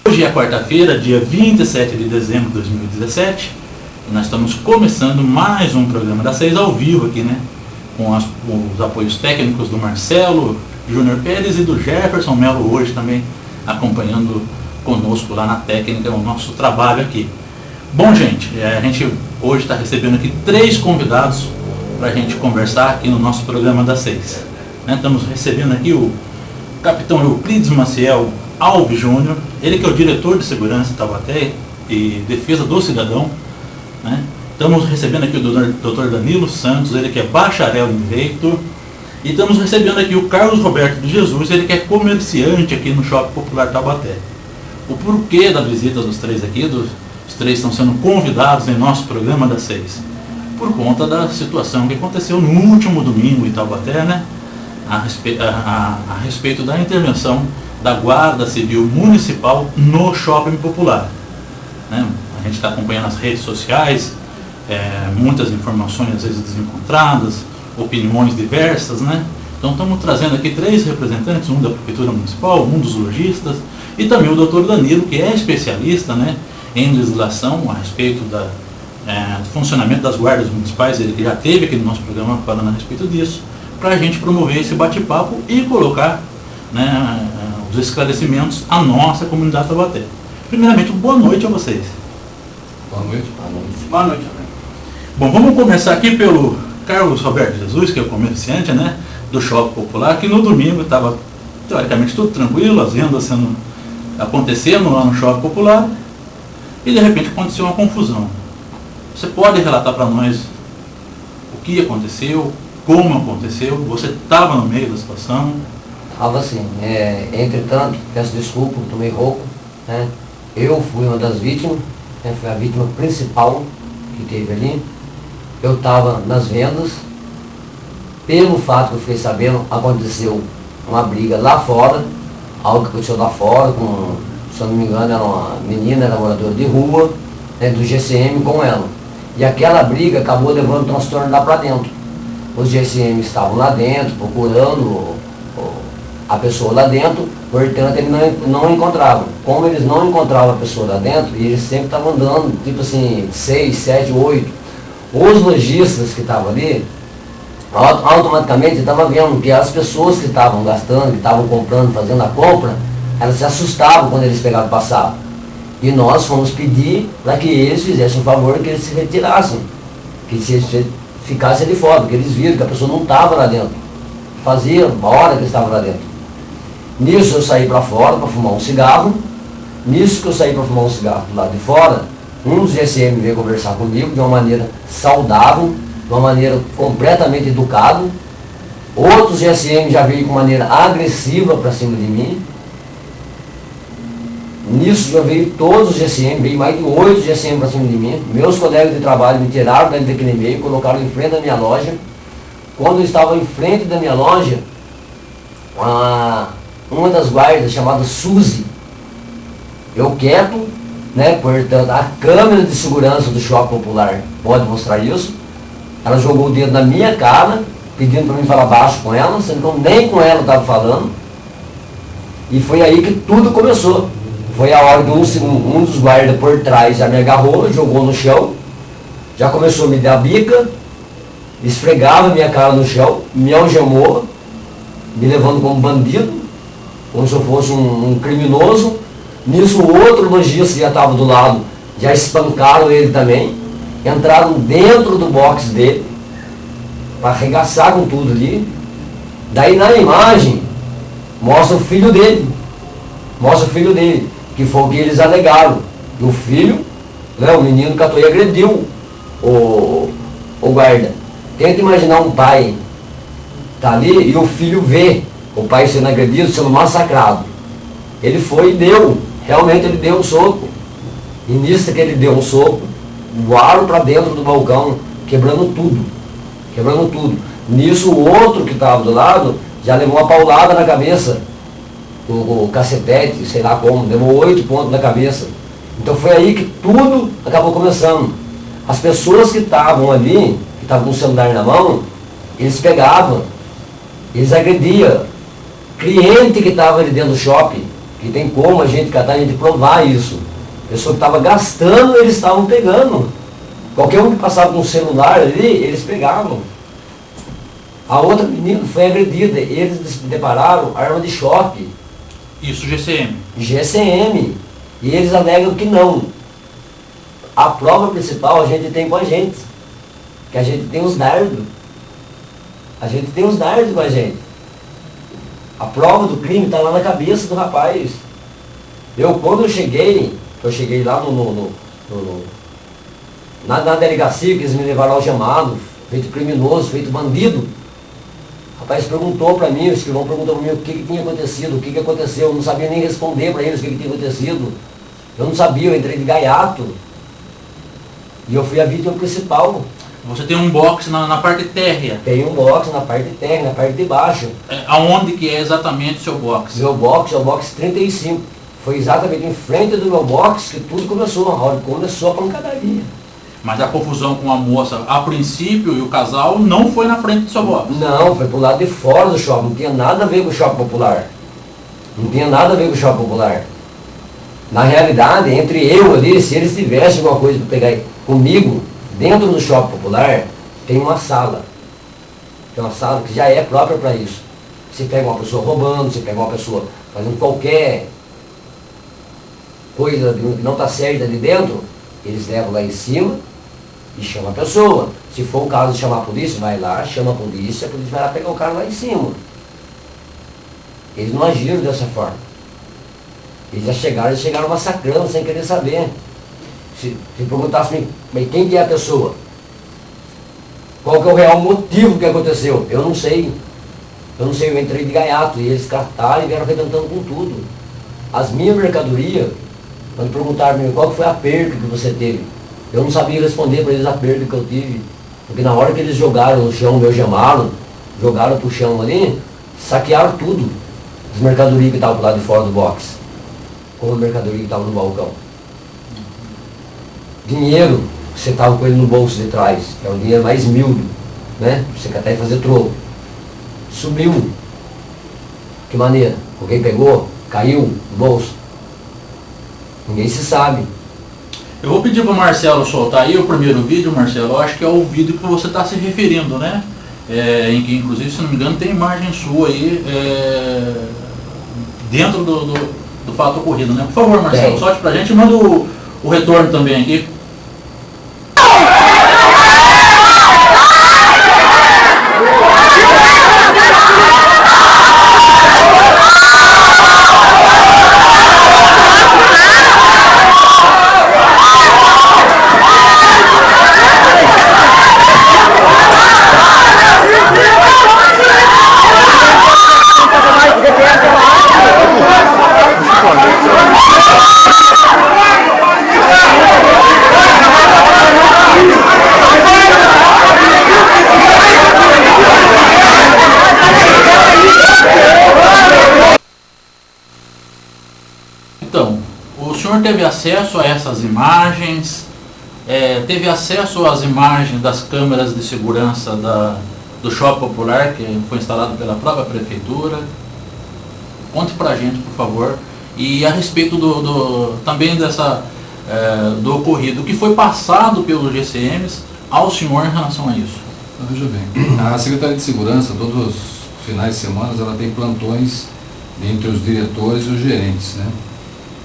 Hoje é quarta-feira, dia 27 de dezembro de 2017, e nós estamos começando mais um programa da 6 ao vivo aqui, né? Com os apoios técnicos do Marcelo Júnior Pérez e do Jefferson Melo, hoje também acompanhando conosco lá na técnica, o nosso trabalho aqui. Bom, gente, a gente hoje está recebendo aqui 3 convidados para a gente conversar aqui no nosso programa da 6. Né? Estamos recebendo aqui o capitão Euclides Maciel Alves Júnior, ele que é o diretor de segurança em Taubaté e defesa do cidadão. Né? Estamos recebendo aqui o Dr. Danilo Santos, ele que é bacharel em Direito. E estamos recebendo aqui o Carlos Roberto de Jesus, ele que é comerciante aqui no Shopping Popular Taubaté. O porquê da visita dos 3 aqui, os 3 estão sendo convidados em nosso programa da 6, por conta da situação que aconteceu no último domingo em Taubaté, né? A respeito da intervenção da Guarda Civil Municipal no Shopping Popular. Né? A gente está acompanhando as redes sociais, muitas informações às vezes desencontradas, opiniões diversas, né? Então estamos trazendo aqui 3 representantes, um da Prefeitura Municipal, um dos lojistas, e também o Dr. Danilo, que é especialista, né, em legislação a respeito do funcionamento das guardas municipais, ele que já esteve aqui no nosso programa falando a respeito disso, para a gente promover esse bate-papo e colocar, né, os esclarecimentos à nossa comunidade Taubaté. Primeiramente, boa noite a vocês. Boa noite. Boa noite. Boa noite. Bom, vamos começar aqui pelo Carlos Roberto Jesus, que é o comerciante, né, do Shopping Popular, que no domingo estava teoricamente tudo tranquilo, as vendas acontecendo lá no Shopping Popular, e de repente aconteceu uma confusão. Você pode relatar para nós o que aconteceu, como aconteceu? Você estava no meio da situação? Estava assim, entretanto, peço desculpa, tomei rouco, né? Eu fui uma das vítimas, né? Fui a vítima principal que teve ali. Eu estava nas vendas, pelo fato que eu fiquei sabendo, aconteceu uma briga lá fora, algo que aconteceu lá fora, se eu não me engano, era uma menina, era moradora de rua, né, do GCM com ela. E aquela briga acabou levando um transtorno lá para dentro. Os GCM estavam lá dentro, procurando a pessoa lá dentro, portanto eles não encontravam. Como eles não encontravam a pessoa lá dentro, e eles sempre estavam andando, tipo assim, 6, 7, 8. Os lojistas que estavam ali, automaticamente estavam vendo que as pessoas que estavam gastando, que estavam comprando, fazendo a compra, elas se assustavam quando eles pegavam e passavam. E nós fomos pedir para que eles fizessem um favor, que eles se retirassem, que se ficassem ali fora, porque eles viram que a pessoa não estava lá dentro. Fazia uma hora que eles estavam lá dentro. Nisso eu saí para fora para fumar um cigarro. Nisso que eu saí para fumar um cigarro do lado de fora, um dos GCM veio conversar comigo de uma maneira saudável, de uma maneira completamente educada. Outros GCM já veio com maneira agressiva para cima de mim. Nisso já veio todos os GCM, veio mais de 8 GCM para cima de mim. Meus colegas de trabalho me tiraram daquele meio, colocaram em frente da minha loja. Quando eu estava em frente da minha loja, uma das guardas, chamada Suzy, eu quieto, né, portanto, a câmera de segurança do Shopping Popular pode mostrar isso. Ela jogou o dedo na minha cara, pedindo para mim falar baixo com ela, sendo que eu nem com ela estava falando. E foi aí que tudo começou. Foi a hora que um dos guardas por trás já me agarrou, jogou no chão, já começou a me dar a bica, esfregava minha cara no chão, me algemou, me levando como bandido, como se eu fosse um criminoso. Nisso o outro lojista que já estava do lado, já espancaram ele também, entraram dentro do box dele, para arregaçar com tudo ali. Daí na imagem, mostra o filho dele, que foi o que eles alegaram. E o filho, né, o menino catou e agrediu o guarda. Tenta imaginar um pai tá ali e o filho vê o pai sendo agredido, sendo massacrado. Ele foi e realmente ele deu um soco. E nisso que ele deu um soco, voaram para dentro do balcão, quebrando tudo. Nisso o outro que estava do lado já levou uma paulada na cabeça, o cacetete, sei lá como, levou 8 pontos na cabeça. Então foi aí que tudo acabou começando. As pessoas que estavam ali, que estavam com o celular na mão, eles pegavam, eles agrediam. Cliente que estava ali dentro do shopping, Que tem como a gente catar, a gente provar isso. A pessoa que estava gastando, eles estavam pegando. Qualquer um que passava com um celular ali, eles pegavam. A outra menina foi agredida, eles se depararam arma de choque. Isso, GCM. GCM. E eles alegam que não. A prova principal a gente tem com a gente. Que a gente tem os dardos. A gente tem os dardos com a gente. A prova do crime está lá na cabeça do rapaz. Quando eu cheguei lá na delegacia, que eles me levaram ao chamado, feito criminoso, feito bandido. O rapaz perguntou para mim, o escrivão perguntou para mim o que tinha acontecido, o que aconteceu. Eu não sabia nem responder para eles o que tinha acontecido. Eu não sabia, eu entrei de gaiato. E eu fui a vítima principal. Você tem um box na parte térrea. Tem um box na parte térrea, na parte de baixo. Aonde que é exatamente o seu box? Meu box é o box 35. Foi exatamente em frente do meu box que tudo começou. A hora que começou a pancadaria. Mas a confusão com a moça, a princípio, e o casal, não foi na frente do seu box? Não, foi pro lado de fora do shopping. Não tinha nada a ver com o shopping popular. Não tinha nada a ver com o shopping popular. Na realidade, entre eu ali, se eles tivessem alguma coisa para pegar comigo, dentro do shopping popular, tem uma sala. Tem uma sala que já é própria para isso. Você pega uma pessoa roubando, você pega uma pessoa fazendo qualquer coisa que não está certa ali dentro, eles levam lá em cima e chamam a pessoa. Se for o caso de chamar a polícia, vai lá, chama a polícia vai lá pegar o cara lá em cima. Eles não agiram dessa forma. Eles chegaram massacrando sem querer saber. Se perguntasse quem que é a pessoa, qual que é o real motivo que aconteceu, eu não sei. Eu entrei de gaiato e eles cartaram e vieram arrebentando com tudo. As minhas mercadorias, quando perguntaram qual que foi a perda que você teve, eu não sabia responder para eles a perda que eu tive. Porque na hora que eles jogaram no chão, me algemaram, jogaram pro chão ali, saquearam tudo. As mercadorias que estavam do lado de fora do box, como a mercadoria que estava no balcão. Dinheiro, você estava com ele no bolso de trás, que é o dinheiro mais miúdo, né? Você quer até fazer troco. Sumiu. Que maneira? Alguém pegou? Caiu no bolso? Ninguém se sabe. Eu vou pedir para o Marcelo soltar aí o primeiro vídeo, Marcelo. Eu acho que é o vídeo que você está se referindo, né? Em que, inclusive, se não me engano, tem imagem sua aí dentro do fato ocorrido, né? Por favor, Marcelo, solte para a gente e manda o retorno também aqui. Então, o senhor teve acesso a essas imagens, teve acesso às imagens das câmeras de segurança do Shopping Popular, que foi instalado pela própria prefeitura. Conte pra gente, por favor, e a respeito também do ocorrido, o que foi passado pelos GCMs ao senhor em relação a isso. Veja bem, a Secretaria de Segurança, todos os finais de semana, ela tem plantões entre os diretores e os gerentes, né?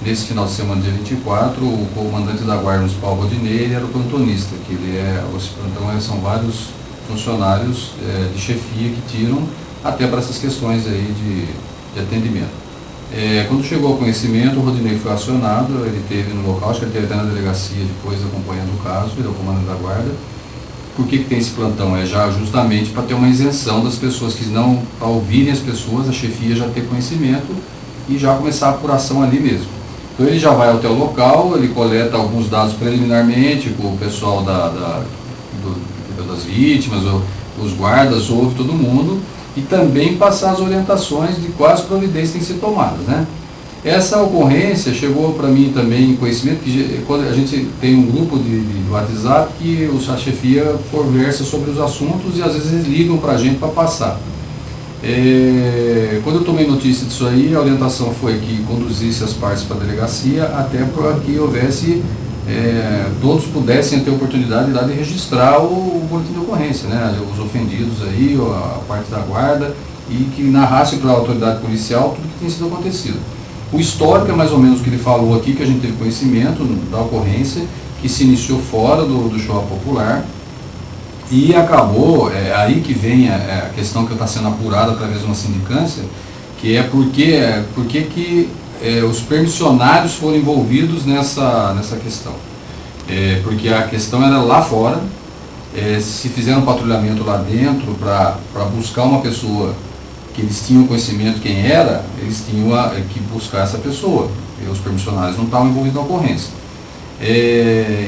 Nesse final de semana, dia 24, o comandante da Guarda Municipal, Rodinei, era o plantonista, que os plantões são vários funcionários de chefia que tiram até para essas questões aí de atendimento. Quando chegou ao conhecimento, o Rodinei foi acionado, ele esteve no local, acho que ele esteve até na delegacia depois acompanhando o caso, ele é o comandante da Guarda. Por que tem esse plantão? É já justamente para ter uma isenção das pessoas que não, ao ouvirem as pessoas, a chefia já ter conhecimento e já começar a apuração ali mesmo. Então ele já vai até o local, ele coleta alguns dados preliminarmente com o pessoal das vítimas, os guardas, ouve todo mundo, e também passar as orientações de quais providências têm que ser tomadas, né? Essa ocorrência chegou para mim também em conhecimento, que quando a gente tem um grupo de WhatsApp que a chefia conversa sobre os assuntos e às vezes eles ligam para a gente para passar. Quando eu tomei notícia disso aí, a orientação foi que conduzisse as partes para a delegacia, até para que houvesse, todos pudessem ter a oportunidade de registrar o boletim de ocorrência, né? Os ofendidos aí, a parte da guarda, e que narrasse para a autoridade policial tudo que tinha sido acontecido. O histórico é mais ou menos o que ele falou aqui, que a gente teve conhecimento da ocorrência, que se iniciou fora do shopping popular, e acabou, aí que vem a questão que está sendo apurada através de uma sindicância, que é porque os permissionários foram envolvidos nessa questão. Porque a questão era lá fora, se fizeram um patrulhamento lá dentro para buscar uma pessoa que eles tinham conhecimento quem era, eles tinham que buscar essa pessoa, e os permissionários não estavam envolvidos na ocorrência.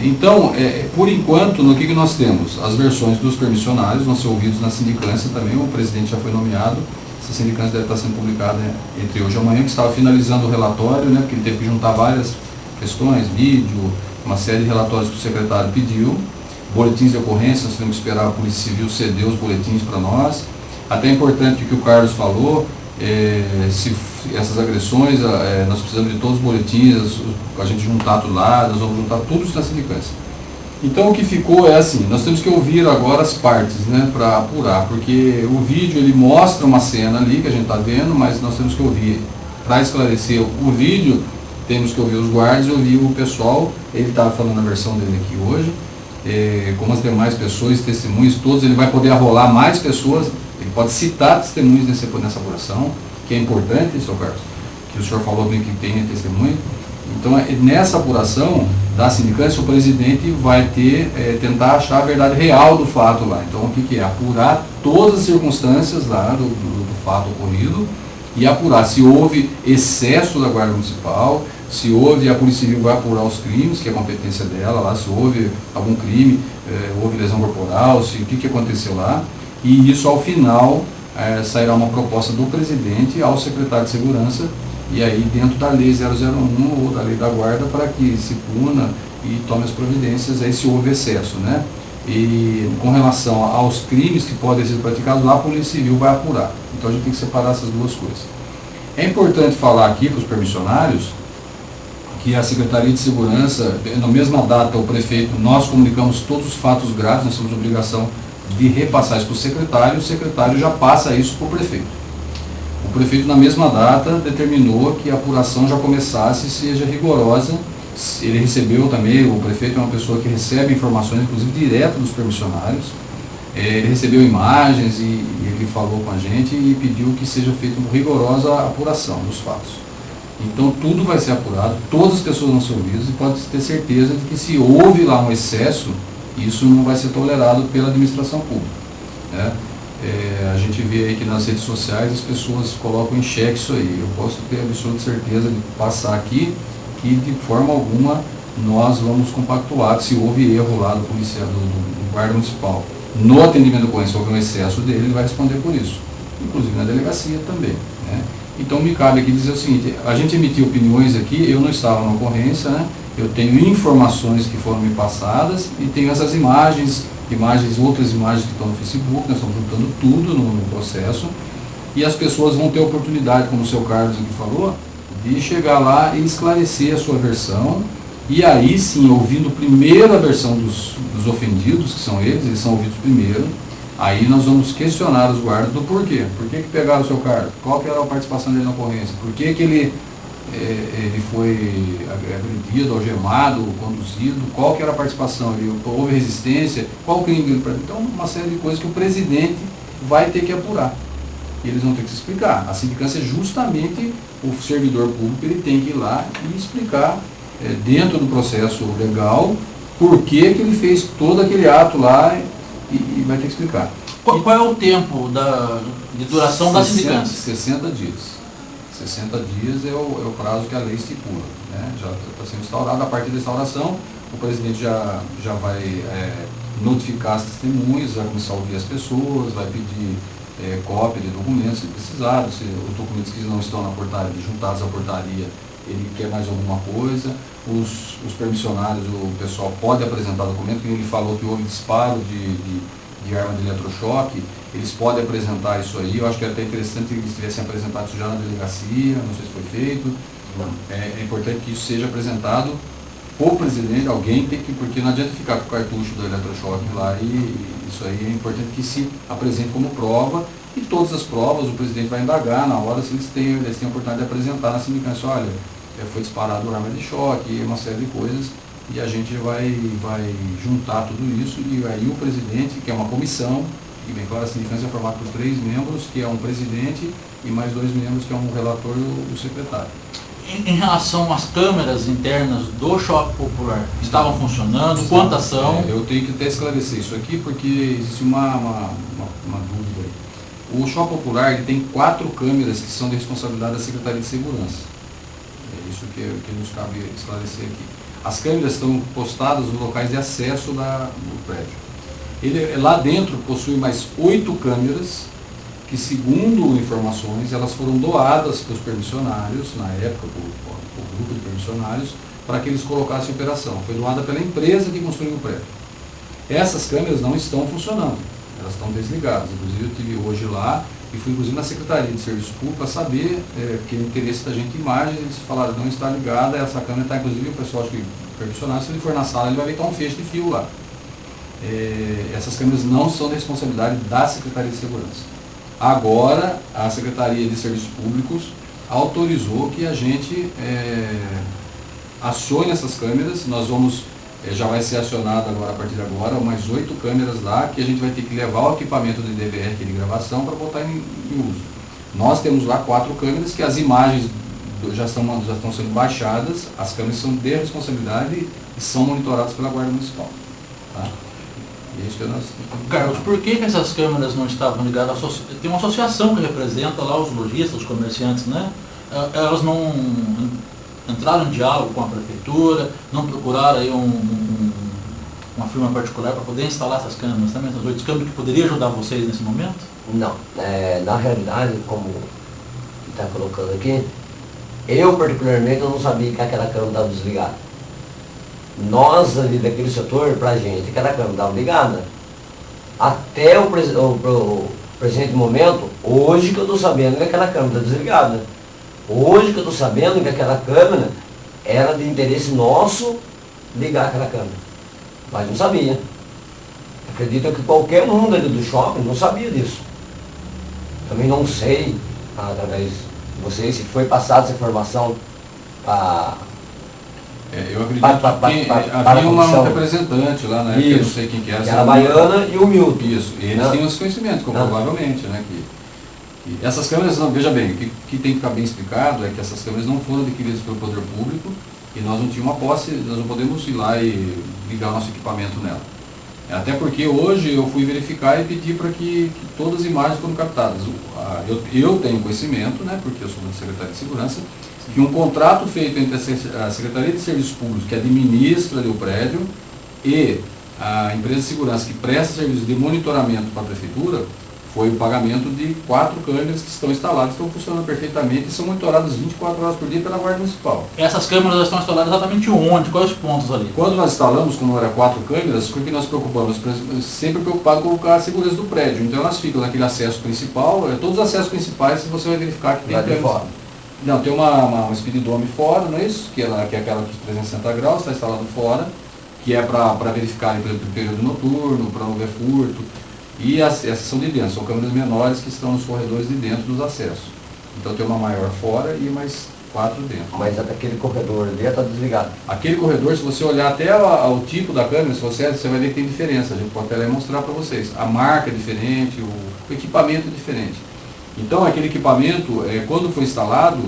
Então, por enquanto, no que nós temos? As versões dos permissionários vão ser ouvidos na sindicância também, o presidente já foi nomeado, essa sindicância deve estar sendo publicada entre hoje e amanhã, que estava finalizando o relatório, né, porque ele teve que juntar várias questões, vídeo, uma série de relatórios que o secretário pediu, boletins de ocorrência, nós temos que esperar a Polícia Civil ceder os boletins para nós. Até é importante o que o Carlos falou, se essas agressões, nós precisamos de todos os boletins, a gente juntar tudo lá, nós vamos juntar tudo isso na sindicância. Então o que ficou é assim, nós temos que ouvir agora as partes, né, para apurar, porque o vídeo ele mostra uma cena ali que a gente está vendo, mas nós temos que ouvir, para esclarecer o vídeo, temos que ouvir os guardas e ouvir o pessoal, ele estava falando a versão dele aqui hoje, como as demais pessoas, testemunhos, todos, ele vai poder arrolar mais pessoas, ele pode citar testemunhos nessa apuração, que é importante, Sr. Carlos, que o senhor falou bem que tem testemunho. Então, nessa apuração da sindicância, o presidente vai tentar achar a verdade real do fato lá. Então, o que é? Apurar todas as circunstâncias lá do fato ocorrido e apurar se houve excesso da Guarda Municipal, se houve, a Polícia Civil vai apurar os crimes, que é a competência dela lá, se houve algum crime, houve lesão corporal, o que aconteceu lá. E isso, ao final, sairá uma proposta do presidente ao secretário de Segurança, e aí dentro da Lei 001 ou da Lei da Guarda, para que se puna e tome as providências aí se houve excesso, né? E com relação aos crimes que podem ser praticados lá, a Polícia Civil vai apurar. Então a gente tem que separar essas duas coisas. É importante falar aqui para os permissionários que a Secretaria de Segurança, na mesma data, o prefeito, nós comunicamos todos os fatos graves, nós temos obrigação de repassar isso para o secretário já passa isso para o prefeito. O prefeito, na mesma data, determinou que a apuração já começasse e seja rigorosa. Ele recebeu também, o prefeito é uma pessoa que recebe informações, inclusive, direto dos permissionários. Ele recebeu imagens e ele falou com a gente e pediu que seja feita uma rigorosa apuração dos fatos. Então, tudo vai ser apurado, todas as pessoas vão ser ouvidas e pode ter certeza de que se houve lá um excesso, isso não vai ser tolerado pela administração pública, né? A gente vê aí que nas redes sociais as pessoas colocam em xeque isso aí. Eu posso ter absoluta certeza de passar aqui que de forma alguma nós vamos compactuar que se houve erro lá do policial, do guarda municipal no atendimento do ocorrência, se houve um excesso dele, ele vai responder por isso, inclusive na delegacia também, né? Então me cabe aqui dizer o seguinte, a gente emitiu opiniões aqui, eu não estava na ocorrência, né? Eu tenho informações que foram me passadas e tenho essas imagens, outras imagens que estão no Facebook, nós estamos juntando tudo no processo, e as pessoas vão ter a oportunidade, como o seu Carlos aqui falou, de chegar lá e esclarecer a sua versão, e aí sim, ouvindo primeiro a versão dos ofendidos, que são eles são ouvidos primeiro, aí nós vamos questionar os guardas do porquê. Por que pegaram o seu Carlos? Qual que era a participação dele na ocorrência? Por que ele foi agredido, algemado, conduzido, qual que era a participação, houve resistência, qual o crime? Então, uma série de coisas que o presidente vai ter que apurar. E eles vão ter que se explicar. A sindicância é justamente o servidor público, ele tem que ir lá e explicar, dentro do processo legal, por que ele fez todo aquele ato lá e vai ter que explicar. Qual é o tempo de duração da sindicância? 60 dias. 60 dias é o prazo que a lei estipula, né? Já está sendo instaurado. A partir da instauração, o presidente já vai notificar as testemunhas, vai começar a ouvir as pessoas, vai pedir cópia de documentos se precisar, se os documentos que não estão na portaria, juntados à portaria, ele quer mais alguma coisa. Os permissionários, o pessoal pode apresentar documento, que ele falou que houve disparo de de arma de eletrochoque, eles podem apresentar isso aí. Eu acho que é até interessante que eles tivessem apresentado isso já na delegacia, não sei se foi feito. É importante que isso seja apresentado por presidente, alguém tem que, porque não adianta ficar com o cartucho do eletrochoque lá, e isso aí é importante que se apresente como prova, e todas as provas o presidente vai indagar na hora se eles têm a oportunidade de apresentar na sindicância, olha, foi disparado arma de choque, uma série de coisas, e a gente vai juntar tudo isso, e aí o presidente, que é uma comissão, e bem claro, a sindicância é formada por 3 membros, que é um presidente, e mais 2 membros, que é um relator e o secretário. Em relação às câmeras internas do Shopping Popular, estavam funcionando? Quantas são? Eu tenho que até esclarecer isso aqui, porque existe uma dúvida aí. O Shopping Popular ele tem 4 câmeras que são de responsabilidade da Secretaria de Segurança. É isso que nos cabe esclarecer aqui. As câmeras estão postadas nos locais de acesso do prédio. Ele lá dentro possui mais 8 câmeras, que segundo informações, elas foram doadas para os permissionários, na época, por grupo de permissionários, para que eles colocassem em operação. Foi doada pela empresa que construiu o prédio. Essas câmeras não estão funcionando, elas estão desligadas. Inclusive eu estive hoje lá e fui inclusive na Secretaria de Serviço Público para saber, que o interesse da gente em imagens, eles falaram, não está ligada, essa câmera está, inclusive o pessoal acho que permissionário, se ele for na sala, ele vai ver que está um feixe de fio lá. Essas câmeras não são de responsabilidade da Secretaria de Segurança. Agora, a Secretaria de Serviços Públicos autorizou que a gente acione essas câmeras. Nós vamos, já vai ser acionado agora, a partir de agora, mais 8 câmeras lá, que a gente vai ter que levar o equipamento de DVR de gravação para botar em uso. Nós temos lá 4 câmeras que as imagens já estão sendo baixadas, as câmeras são de responsabilidade e são monitoradas pela Guarda Municipal. Tá? Carlos, por que essas câmeras não estavam ligadas? Tem uma associação que representa lá os lojistas, os comerciantes, né? Elas não entraram em diálogo com a prefeitura, não procuraram aí uma firma particular para poder instalar essas câmeras, também essas 8 câmeras que poderia ajudar vocês nesse momento? Não, na realidade, como está colocando aqui, eu particularmente eu não sabia que aquela câmera estava desligada. Nós ali daquele setor, pra gente, aquela câmera estava ligada. Até o presente momento, hoje que eu estou sabendo que aquela câmera está desligada. Hoje que eu estou sabendo que aquela câmera era de interesse nosso ligar aquela câmera. Mas não sabia. Acredito que qualquer um ali do shopping não sabia disso. Também não sei, através de vocês, se foi passada essa informação para... eu acredito que havia um representante lá, né? Eu não sei quem que era. Que era a Baiana e o Milton. Isso, e eles têm esse conhecimento, provavelmente, né? Que essas câmeras, não, veja bem, o que tem que ficar bem explicado é que essas câmeras não foram adquiridas pelo poder público e nós não tínhamos uma posse, nós não podemos ir lá e ligar nosso equipamento nela. Até porque hoje eu fui verificar e pedi para que todas as imagens foram captadas. Eu tenho conhecimento, né? Porque eu sou do Secretário de Segurança, que um contrato feito entre a Secretaria de Serviços Públicos, que administra o prédio, e a empresa de segurança que presta serviço de monitoramento para a prefeitura, foi o pagamento de 4 câmeras que estão instaladas, estão funcionando perfeitamente e são monitoradas 24 horas por dia pela Guarda Municipal. Essas câmeras estão instaladas exatamente onde? Quais os pontos ali? Quando nós instalamos, como era 4 câmeras, o que nós preocupamos? Sempre preocupado com colocar a segurança do prédio. Então elas ficam naquele acesso principal, todos os acessos principais você vai verificar que tem câmeras. Não, tem uma speedome fora, não é isso? Que é aquela de 360 graus, está instalado fora, que é para verificar pelo período noturno, para não ver furto. E essas são de dentro, são câmeras menores que estão nos corredores de dentro dos acessos. Então tem uma maior fora e mais 4 dentro. Mas aquele corredor ali está desligado. Aquele corredor, se você olhar até o tipo da câmera, se você vai ver que tem diferença. A gente pode até mostrar para vocês. A marca é diferente, o equipamento é diferente. Então aquele equipamento, quando foi instalado,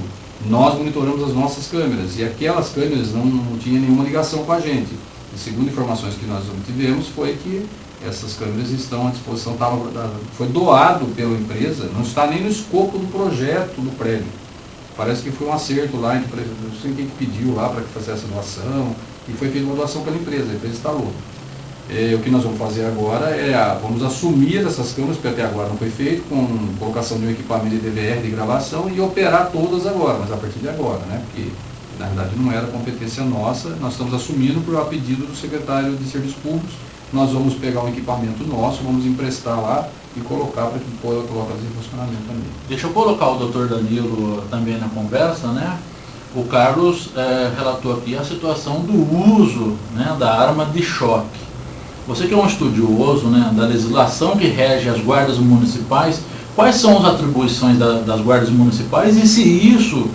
nós monitoramos as nossas câmeras. E aquelas câmeras não tinham nenhuma ligação com a gente. E segundo informações que nós obtivemos, foi que essas câmeras estão à disposição, foi doado pela empresa, não está nem no escopo do projeto do prédio. Parece que foi um acerto lá, não sei quem que pediu lá para que fizesse essa doação, e foi feita uma doação pela empresa, a empresa instalou. O que nós vamos fazer agora vamos assumir essas câmeras, porque até agora não foi feito, com colocação de um equipamento de DVR de gravação e operar todas agora, mas a partir de agora, né? Porque na verdade não era competência nossa, nós estamos assumindo por a pedido do secretário de Serviços Públicos, nós vamos pegar um equipamento nosso, vamos emprestar lá e colocar para que coloque em funcionamento também. Deixa eu colocar o doutor Danilo também na conversa, né? O Carlos relatou aqui a situação do uso, né, da arma de choque. Você que é um estudioso, né, da legislação que rege as guardas municipais, quais são as atribuições das guardas municipais e se isso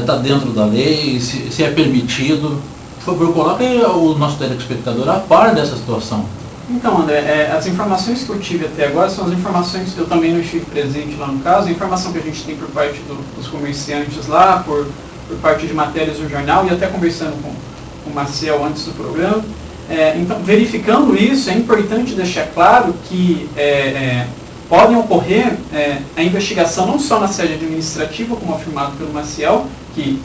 está dentro da lei, se é permitido? Por favor, coloque o nosso telespectador a par dessa situação. Então, André, as informações que eu tive até agora são as informações que eu também não estive presente lá no caso, a informação que a gente tem por parte dos comerciantes lá, por parte de matérias do jornal e até conversando com o Marcel antes do programa. Então, verificando isso, é importante deixar claro que podem ocorrer a investigação não só na sede administrativa, como afirmado pelo Marcel, que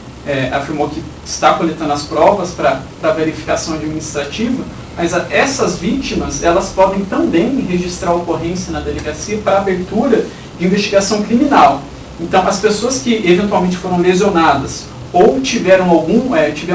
afirmou que está coletando as provas para verificação administrativa, mas essas vítimas, elas podem também registrar a ocorrência na delegacia para abertura de investigação criminal. Então, as pessoas que eventualmente foram lesionadas ou tiveram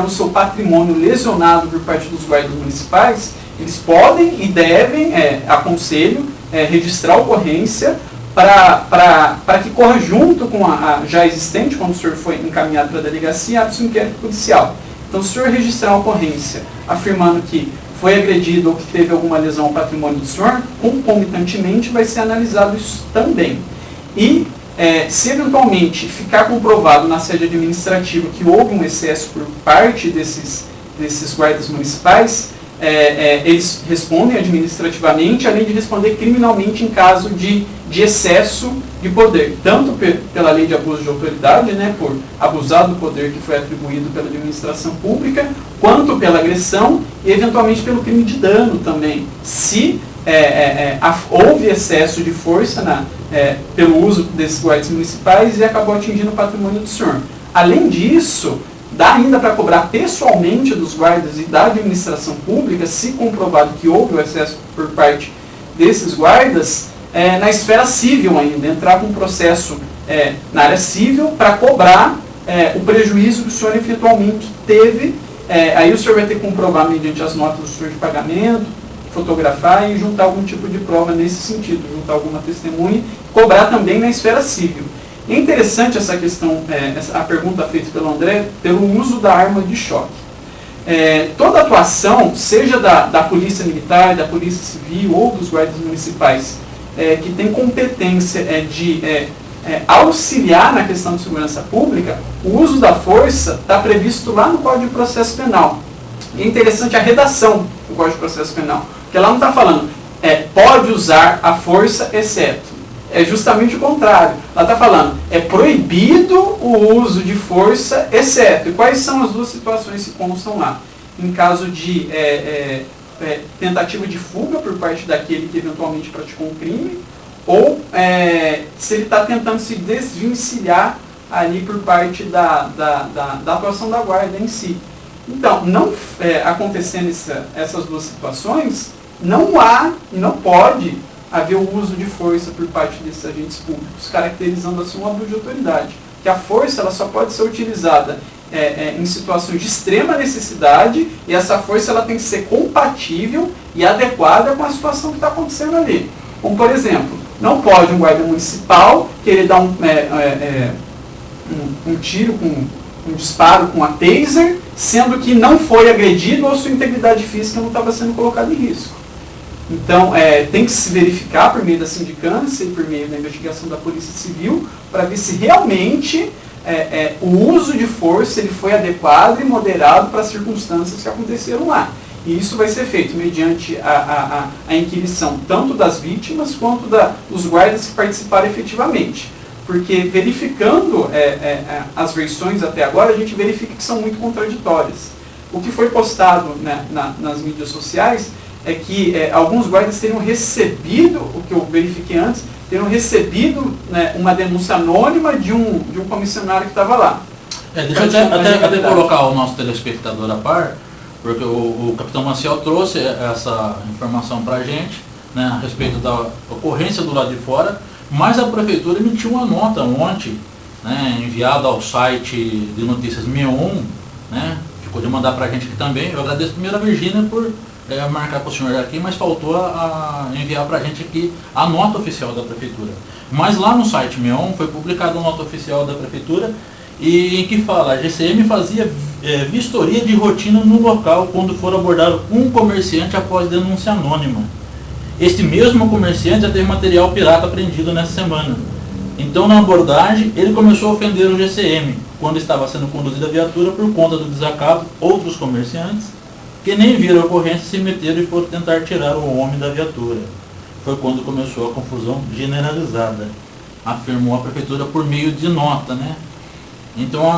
seu patrimônio lesionado por parte dos guardas municipais, eles podem e devem, aconselho, registrar a ocorrência para que corra junto com a já existente, quando o senhor foi encaminhado para a delegacia, abre-se um inquérito policial. Então, se o senhor registrar a ocorrência afirmando que foi agredido ou que teve alguma lesão ao patrimônio do senhor, concomitantemente vai ser analisado isso também. E se eventualmente ficar comprovado na sede administrativa que houve um excesso por parte desses guardas municipais, eles respondem administrativamente, além de responder criminalmente em caso de excesso de poder, tanto pela lei de abuso de autoridade, né, por abusar do poder que foi atribuído pela administração pública, quanto pela agressão e eventualmente pelo crime de dano também, se houve excesso de força pelo uso desses guardas municipais e acabou atingindo o patrimônio do senhor. Além disso, dá ainda para cobrar pessoalmente dos guardas e da administração pública, se comprovado que houve o excesso por parte desses guardas, na esfera civil ainda, entrar com um processo na área civil para cobrar o prejuízo que o senhor eventualmente teve. Aí o senhor vai ter que comprovar mediante as notas do senhor de pagamento, fotografar e juntar algum tipo de prova nesse sentido, juntar alguma testemunha, cobrar também na esfera civil. É interessante essa questão, a pergunta feita pelo André, pelo uso da arma de choque. Toda atuação, seja da Polícia Militar, da Polícia Civil ou dos guardas municipais, que tem competência de auxiliar na questão de segurança pública, o uso da força está previsto lá no Código de Processo Penal. E é interessante a redação do Código de Processo Penal, porque lá não está falando pode usar a força, exceto. É justamente o contrário. Ela está falando, é proibido o uso de força, exceto. E quais são as duas situações que constam lá? Em caso de tentativa de fuga por parte daquele que eventualmente praticou um crime, ou se ele está tentando se desvencilhar ali por parte da atuação da guarda em si. Então, não acontecendo essas duas situações, não há e não pode haver o uso de força por parte desses agentes públicos, caracterizando assim um abuso de autoridade. Que a força ela só pode ser utilizada em situações de extrema necessidade, e essa força ela tem que ser compatível e adequada com a situação que está acontecendo ali. Como, por exemplo, não pode um guarda municipal querer dar um tiro, um disparo com a taser, sendo que não foi agredido ou sua integridade física não estava sendo colocada em risco. Então, tem que se verificar por meio da sindicância e por meio da investigação da Polícia Civil para ver se realmente o uso de força ele foi adequado e moderado para as circunstâncias que aconteceram lá. E isso vai ser feito mediante a inquirição tanto das vítimas quanto dos guardas que participaram efetivamente. Porque verificando as versões até agora, a gente verifica que são muito contraditórias. O que foi postado nas mídias sociais é que alguns guardas teriam recebido, o que eu verifiquei antes, teriam recebido uma denúncia anônima de um comissionário que estava lá. Deixa eu até colocar o nosso telespectador a par, porque o capitão Maciel trouxe essa informação para a gente, a respeito da ocorrência do lado de fora, mas a prefeitura emitiu uma nota ontem, enviada ao site de notícias 61, ficou de mandar para a gente aqui também. Eu agradeço primeiro a Virgínia por marcar para o senhor aqui, mas faltou a enviar para a gente aqui a nota oficial da Prefeitura. Mas lá no site MEON foi publicada a nota oficial da Prefeitura e em que fala: a GCM fazia vistoria de rotina no local quando for abordado um comerciante após denúncia anônima. Este mesmo comerciante já teve material pirata apreendido nessa semana. Então, na abordagem, ele começou a ofender o GCM, quando estava sendo conduzida a viatura por conta do desacato. Outros comerciantes, que nem viram a ocorrência, se meteram e foram tentar tirar o homem da viatura. Foi quando começou a confusão generalizada, afirmou a Prefeitura por meio de nota, né? Então,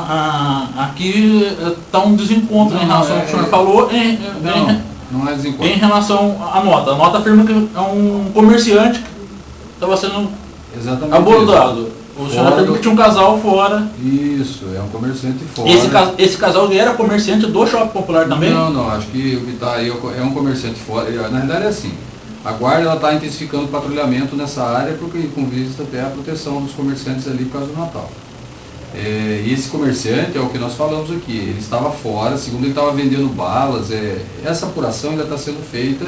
aqui está um desencontro em relação ao que o senhor falou, não é desencontro. Em relação à nota. A nota afirma que é um comerciante que estava sendo abordado. O senhor afirma que tinha um casal fora. Isso, é um comerciante fora. Esse casal era comerciante do Shopping Popular também? Não, acho que o que está aí é um comerciante fora. Na verdade é assim, a guarda está intensificando o patrulhamento nessa área porque com vista até a proteção dos comerciantes ali por causa do Natal. E esse comerciante é o que nós falamos aqui, ele estava fora, segundo ele estava vendendo balas. Essa apuração ainda está sendo feita,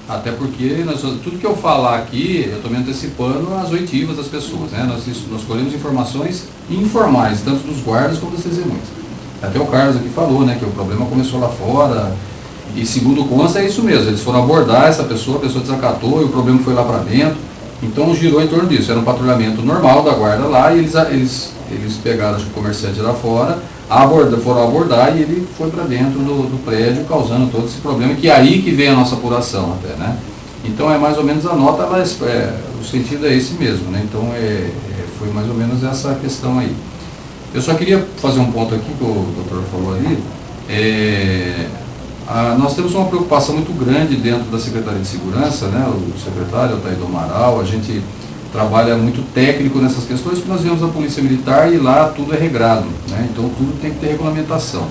até porque tudo que eu falar aqui, eu estou me antecipando às oitivas das pessoas, né? Nós colhemos informações informais, tanto dos guardas como das testemunhas. Até o Carlos aqui falou, né, que o problema começou lá fora, e segundo consta é isso mesmo, eles foram abordar essa pessoa, a pessoa desacatou e o problema foi lá para dentro, então girou em torno disso, era um patrulhamento normal da guarda lá e eles pegaram o comerciante lá fora, foram abordar e ele foi para dentro do prédio, causando todo esse problema, que é aí que vem a nossa apuração até, né? Então é mais ou menos a nota, o sentido é esse mesmo, né? Então foi mais ou menos essa questão aí. Eu só queria fazer um ponto aqui que o doutor falou ali. Nós temos uma preocupação muito grande dentro da Secretaria de Segurança, né? O secretário Altair do Amaral, a gente trabalha muito técnico nessas questões, porque nós vemos a Polícia Militar e lá tudo é regrado, né? Então tudo tem que ter regulamentação.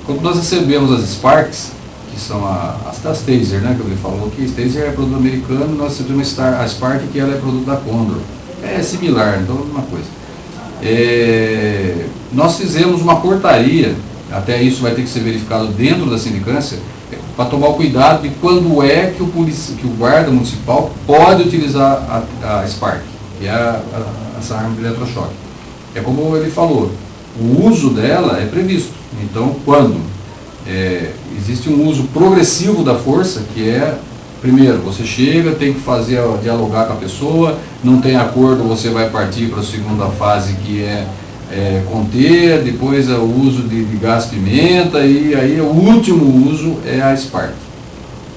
Quando nós recebemos as Sparks, que são as Taser, né, que ele falou que Taser é produto americano, nós recebemos a Spark, que ela é produto da Condor. É similar, então é uma coisa. Nós fizemos uma portaria, até isso vai ter que ser verificado dentro da sindicância, para tomar o cuidado de quando é que o guarda municipal pode utilizar a Spark, que é essa arma de eletrochoque. É como ele falou, o uso dela é previsto. Então, quando existe um uso progressivo da força, que é, primeiro, você chega, tem que dialogar com a pessoa, não tem acordo, você vai partir para a segunda fase, que é conter, depois o uso de gás pimenta, e aí o último uso é a Spark.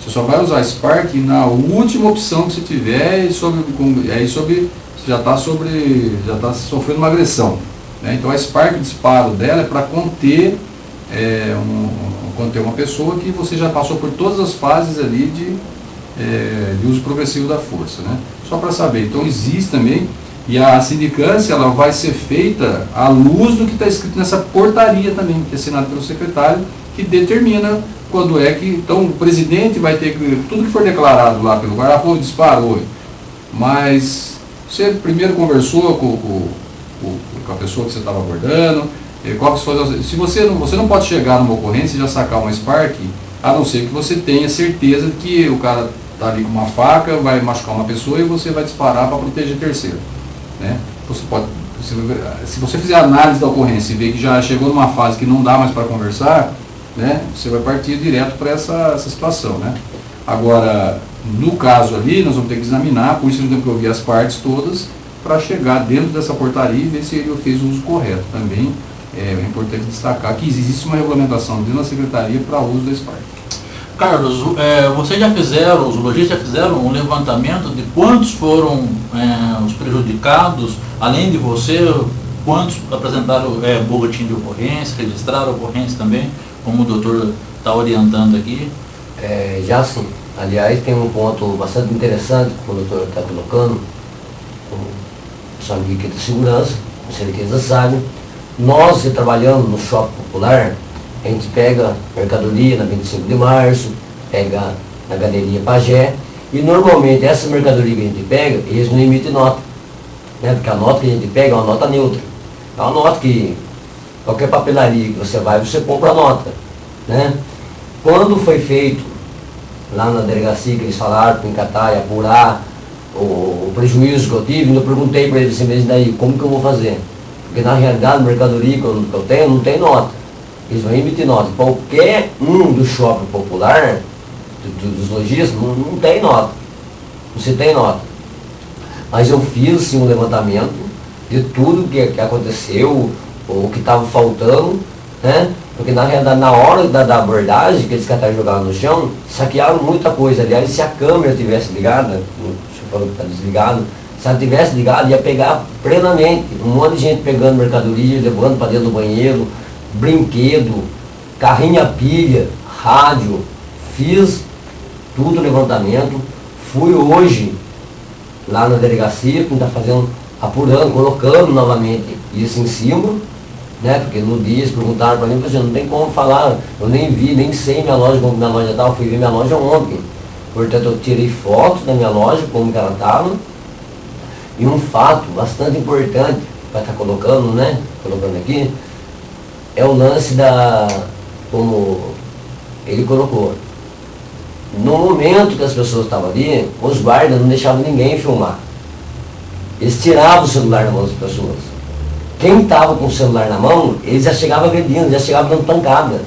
Você só vai usar a Spark na última opção que você tiver, você já está sofrendo uma agressão, né? Então a Spark, o disparo dela é para conter uma pessoa que você já passou por todas as fases ali de uso progressivo da força, né? Só para saber, então existe também. E a sindicância, ela vai ser feita à luz do que está escrito nessa portaria também, que é assinada pelo secretário, que determina quando é que... Então, o presidente vai ter que... Tudo que for declarado lá pelo guarda, disparou. Mas você primeiro conversou com a pessoa que você estava abordando, se você não pode chegar numa ocorrência e já sacar uma Spark, a não ser que você tenha certeza de que o cara está ali com uma faca, vai machucar uma pessoa e você vai disparar para proteger terceiro. Né? Se você fizer a análise da ocorrência e ver que já chegou numa fase que não dá mais para conversar, né, você vai partir direto para essa situação, né? Agora, no caso ali, nós vamos ter que examinar, por isso nós temos que ouvir as partes todas, para chegar dentro dessa portaria e ver se ele fez o uso correto. Também é importante destacar que existe uma regulamentação dentro da Secretaria para o uso da Spark. Carlos, vocês os lojistas já fizeram um levantamento de quantos foram os prejudicados, além de você, quantos apresentaram boletim de ocorrência, registraram ocorrência também, como o doutor está orientando aqui? Já sim. Aliás, tem um ponto bastante interessante que o doutor está colocando, o pessoal aqui da segurança, com certeza sabe. Nós que trabalhamos no Shopping Popular, a gente pega mercadoria na 25 de março, pega na Galeria Pagé, e normalmente essa mercadoria que a gente pega, eles não emitem nota, né? Porque a nota que a gente pega é uma nota neutra. É uma nota que qualquer papelaria que você vai, você compra a nota, né? Quando foi feito lá na delegacia que eles falaram para encatar e apurar o prejuízo que eu tive, eu perguntei para eles assim mesmo, daí, como que eu vou fazer? Porque na realidade, a mercadoria que eu tenho, não tem nota. Eles vão emitir nota. Qualquer um do shopping popular, dos lojistas, não tem nota. Você tem nota. Mas eu fiz assim, um levantamento de tudo que aconteceu, o que estava faltando, né? Porque na realidade, na hora da abordagem, que eles cataram e jogaram no chão, saquearam muita coisa. Aliás, se a câmera tivesse ligada, o senhor falou que está desligado, se ela tivesse ligado, ia pegar plenamente. Um monte de gente pegando mercadoria, levando para dentro do banheiro, brinquedo, carrinho a pilha, rádio. Fiz tudo levantamento. Fui hoje lá na delegacia, que está fazendo, apurando, colocando novamente isso em cima, né? Porque no dia eles perguntaram para mim, não tem como falar, eu nem vi, nem sei minha loja, como minha loja estava, eu fui ver minha loja ontem. Portanto, eu tirei fotos da minha loja, como que ela estava. E um fato bastante importante para estar colocando, né? Colocando aqui, é o lance como ele colocou. No momento que as pessoas estavam ali, os guardas não deixavam ninguém filmar. Eles tiravam o celular na mão das pessoas. Quem estava com o celular na mão, eles já chegavam agredindo, já chegavam dando pancada.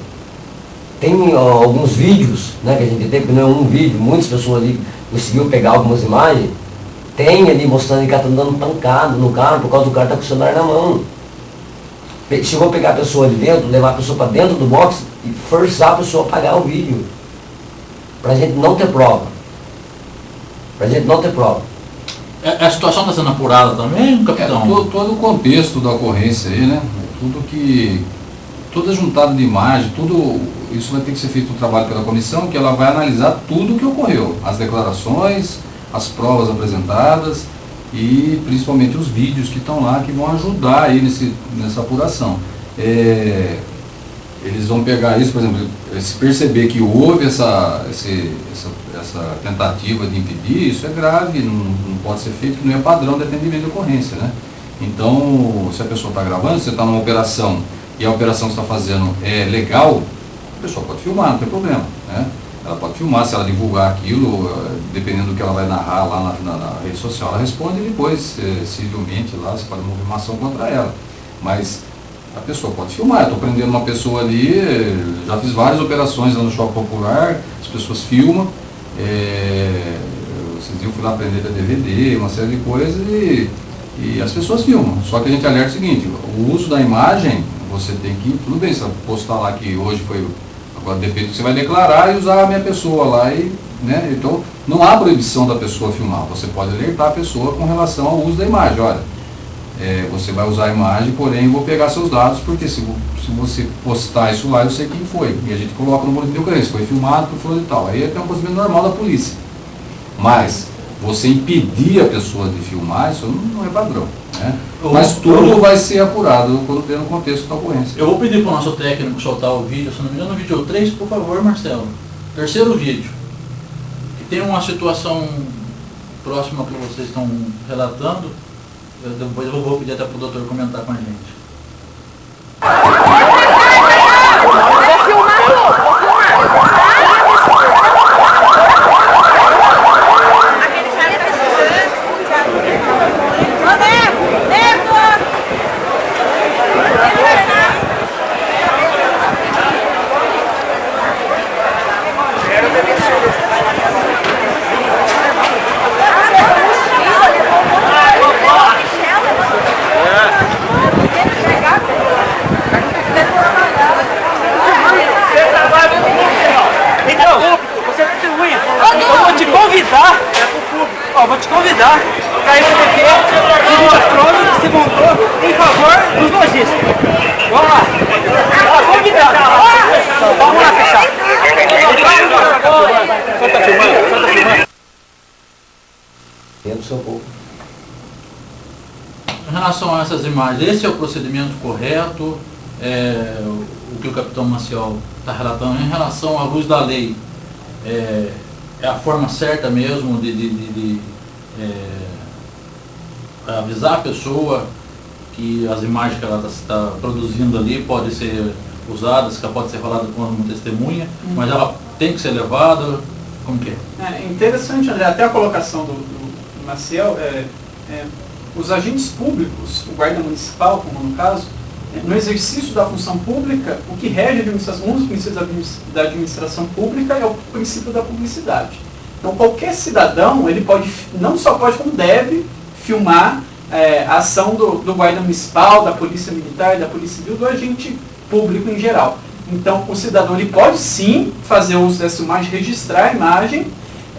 Tem alguns vídeos, né, que a gente teve, que não é um vídeo, muitas pessoas ali conseguiram pegar algumas imagens, tem ali mostrando que o cara está dando pancada no cara por causa do cara estar com o celular na mão. Chegou a pegar a pessoa ali dentro, levar a pessoa para dentro do box e forçar a pessoa a apagar o vídeo. Para a gente não ter prova. Para a gente não ter prova. A situação está sendo apurada também, capitão? Todo o contexto da ocorrência aí, né? Toda juntada de imagem, tudo isso vai ter que ser feito um trabalho pela comissão, que ela vai analisar tudo o que ocorreu. As declarações, as provas apresentadas e principalmente os vídeos que estão lá, que vão ajudar aí nessa apuração. Eles vão pegar isso, por exemplo, se perceber que houve essa tentativa de impedir, isso é grave, não pode ser feito, que não é padrão de atendimento de ocorrência, né? Então, se a pessoa está gravando, se você está numa operação e a operação que você está fazendo é legal, a pessoa pode filmar, não tem problema, né? Ela pode filmar, se ela divulgar aquilo, dependendo do que ela vai narrar lá na rede social, ela responde e depois, civilmente lá, você pode mover uma ação contra ela. Mas a pessoa pode filmar, eu estou prendendo uma pessoa ali, já fiz várias operações lá no Shopping Popular, as pessoas filmam, vocês viram, fui lá prender da DVD, uma série de coisas e as pessoas filmam. Só que a gente alerta o seguinte, o uso da imagem, você tem que, tudo bem, você vai postar lá que hoje foi, agora depende do que você vai declarar e usar a minha pessoa lá, né? Então não há proibição da pessoa filmar, você pode alertar a pessoa com relação ao uso da imagem, olha, você vai usar a imagem, porém vou pegar seus dados, porque se você postar isso lá, eu sei quem foi. E a gente coloca no boletim de ocorrência, foi filmado por fulano e tal. Aí é um procedimento normal da polícia. Mas você impedir a pessoa de filmar, isso não é padrão, né? Mas tudo vai ser apurado quando der no contexto da ocorrência. Eu vou pedir para o nosso técnico soltar o vídeo, se não me engano, no vídeo 3, por favor, Marcelo. Terceiro vídeo. Que tem uma situação próxima que vocês estão relatando. Depois eu vou pedir até para o doutor comentar com a gente. Vou te convidar para ir aqui, se montou em favor dos lojistas. Vamos lá. Convidar. Vamos lá fechar. Você tá filmando? Dentro do seu povo. Em relação a essas imagens, esse é o procedimento correto, o que o capitão Maciel está relatando em relação à luz da lei. É a forma certa mesmo de avisar a pessoa que as imagens que ela está produzindo ali podem ser usadas, que ela pode ser falada como testemunha, mas ela tem que ser levada Como que é? É interessante, André, até a colocação do Maciel, os agentes públicos, o guarda municipal, como no caso, no exercício da função pública, o que rege a administração, um dos princípios da administração pública é o princípio da publicidade. Então, qualquer cidadão, ele pode, não só pode, como deve, filmar a ação do guarda municipal, da polícia militar, da polícia civil, do agente público em geral. Então, o cidadão ele pode sim fazer uso dessa imagem, registrar a imagem,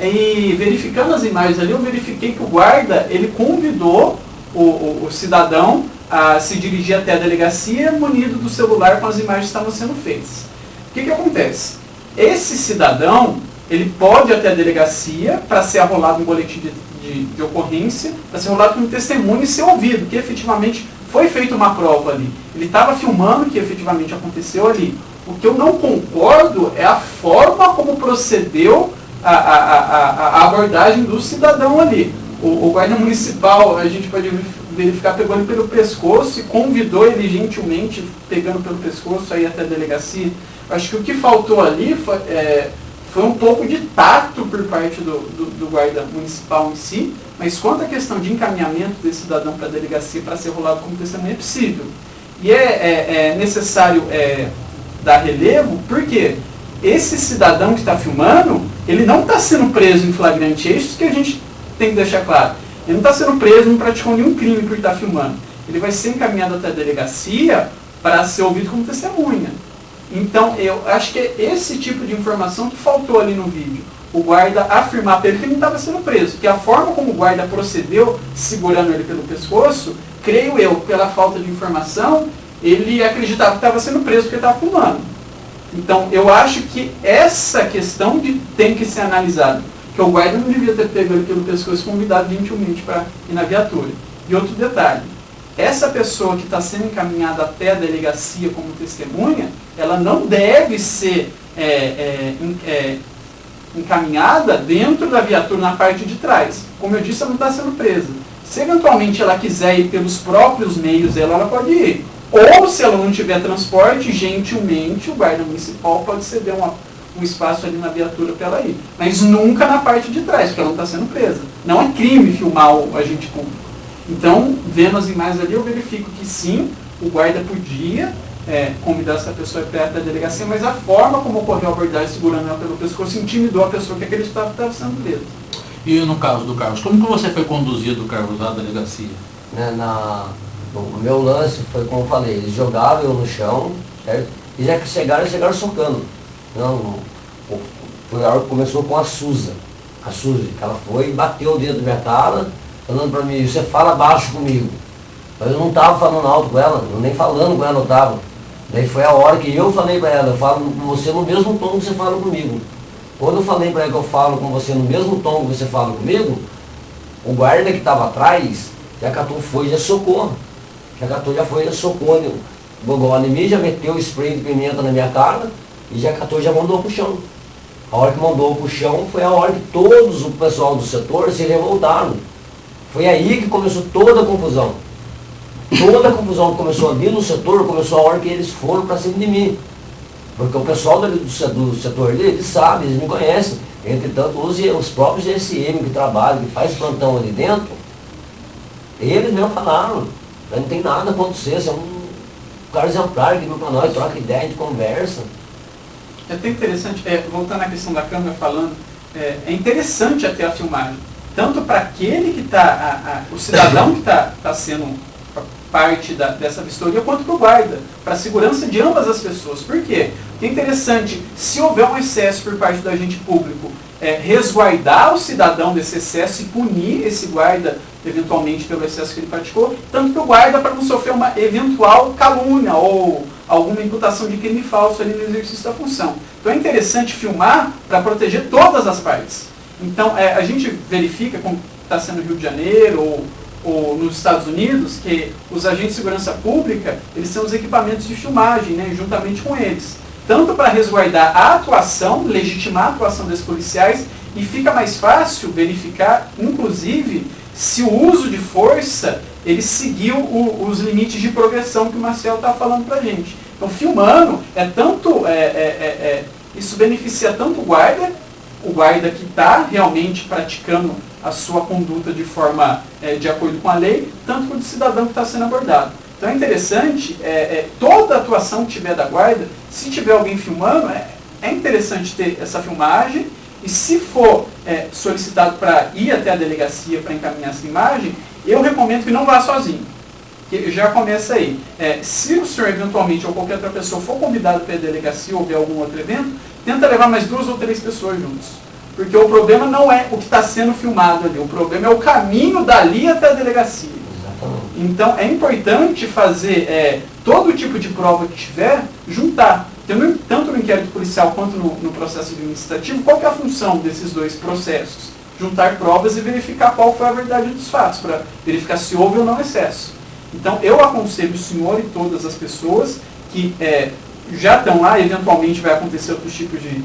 e verificando as imagens ali, eu verifiquei que o guarda, ele convidou o cidadão a se dirigir até a delegacia munido do celular com as imagens que estavam sendo feitas. O que acontece? Esse cidadão, ele pode ir até a delegacia para ser arrolado um boletim de ocorrência, para ser arrolado como testemunho e ser ouvido, que efetivamente foi feita uma prova ali. Ele estava filmando o que efetivamente aconteceu ali. O que eu não concordo é a forma como procedeu a abordagem do cidadão ali. O guarda municipal, a gente pode verificar, pegou ele pelo pescoço e convidou ele gentilmente, pegando pelo pescoço, aí até a delegacia. Acho que o que faltou ali foi um pouco de tato por parte do guarda municipal em si, mas quanto à questão de encaminhamento desse cidadão para a delegacia para ser rolado como testemunha, é possível. E é necessário dar relevo, porque esse cidadão que está filmando, ele não está sendo preso em flagrante, é isso que a gente tem que deixar claro. Ele não está sendo preso, não praticou nenhum crime por estar filmando. Ele vai ser encaminhado até a delegacia para ser ouvido como testemunha. Então, eu acho que é esse tipo de informação que faltou ali no vídeo. O guarda afirmar para ele que ele não estava sendo preso. Que a forma como o guarda procedeu, segurando ele pelo pescoço, creio eu, pela falta de informação, ele acreditava que estava sendo preso porque estava filmando. Então, eu acho que essa questão tem que ser analisada. Que o guarda não devia ter pego ele pelo pescoço e convidado gentilmente para ir na viatura. E outro detalhe, essa pessoa que está sendo encaminhada até a delegacia como testemunha, ela não deve ser encaminhada dentro da viatura, na parte de trás. Como eu disse, ela não está sendo presa. Se eventualmente ela quiser ir pelos próprios meios dela, ela pode ir. Ou se ela não tiver transporte, gentilmente o guarda municipal pode ceder um espaço ali na viatura para ela ir. Mas nunca na parte de trás, porque ela não está sendo presa. Não é crime filmar o agente público. Então, vendo as imagens ali, eu verifico que sim, o guarda podia convidar essa pessoa perto da delegacia, mas a forma como ocorreu a abordagem segurando ela pelo pescoço intimidou a pessoa que acreditava que estava sendo presa. E no caso do Carlos, como que você foi conduzido, Carlos, à delegacia? O meu lance foi como eu falei, eles jogaram eu no chão, certo? E já que chegaram socando. Não, foi a hora que começou com a Suzy, que ela foi e bateu o dedo na minha cara, falando pra mim, você fala baixo comigo. Mas eu não estava falando alto com ela, nem falando com ela eu estava. Daí foi a hora que eu falei pra ela, eu falo com você no mesmo tom que você fala comigo. Quando eu falei pra ela que eu falo com você no mesmo tom que você fala comigo, o guarda que estava atrás, já catou, foi, já socou. Já socou. Gogol em mim, já meteu o spray de pimenta na minha cara e já catou, já mandou pro chão. A hora que mandou pro chão foi a hora que todos o pessoal do setor se revoltaram. Foi aí que começou toda a confusão. Toda a confusão que começou ali no setor, começou a hora que eles foram para cima de mim. Porque o pessoal do setor ali, eles sabem, eles me conhecem. Entretanto, os próprios SM que trabalham, que faz plantão ali dentro, eles mesmo falaram, não tem nada a acontecer, você é um cara exemplar que vem para nós, troca ideia, a gente conversa. É até interessante, voltando à questão da câmera falando, é interessante até a filmagem, tanto para aquele que está, o cidadão que está sendo parte dessa vistoria, quanto para o guarda, para a segurança de ambas as pessoas. Por quê? Porque é interessante, se houver um excesso por parte do agente público, resguardar o cidadão desse excesso e punir esse guarda, eventualmente, pelo excesso que ele praticou, tanto para o guarda para não sofrer uma eventual calúnia ou alguma imputação de crime falso ali no exercício da função. Então é interessante filmar para proteger todas as partes. Então a gente verifica, como está sendo no Rio de Janeiro ou nos Estados Unidos, que os agentes de segurança pública, eles têm os equipamentos de filmagem, né, juntamente com eles. Tanto para resguardar a atuação, legitimar a atuação desses policiais, e fica mais fácil verificar, inclusive, se o uso de força, ele seguiu os limites de progressão que o Marcel está falando para a gente. Então, filmando, isso beneficia tanto o guarda, o guarda que está realmente praticando a sua conduta de forma de acordo com a lei, tanto quanto o cidadão que está sendo abordado. Então é interessante, toda atuação que tiver da guarda, se tiver alguém filmando, é interessante ter essa filmagem, e se for solicitado para ir até a delegacia para encaminhar essa imagem, eu recomendo que não vá sozinho. Que já começa aí. Se o senhor eventualmente ou qualquer outra pessoa for convidado para a delegacia ou ver algum outro evento, tenta levar mais 2 ou 3 pessoas juntos. Porque o problema não é o que está sendo filmado ali, o problema é o caminho dali até a delegacia. Então é importante fazer todo tipo de prova que tiver, juntar. Tanto no inquérito policial quanto no processo administrativo, qual que é a função desses 2 processos? Juntar provas e verificar qual foi a verdade dos fatos, para verificar se houve ou não excesso. Então eu aconselho o senhor e todas as pessoas que já estão lá, eventualmente vai acontecer outros tipos de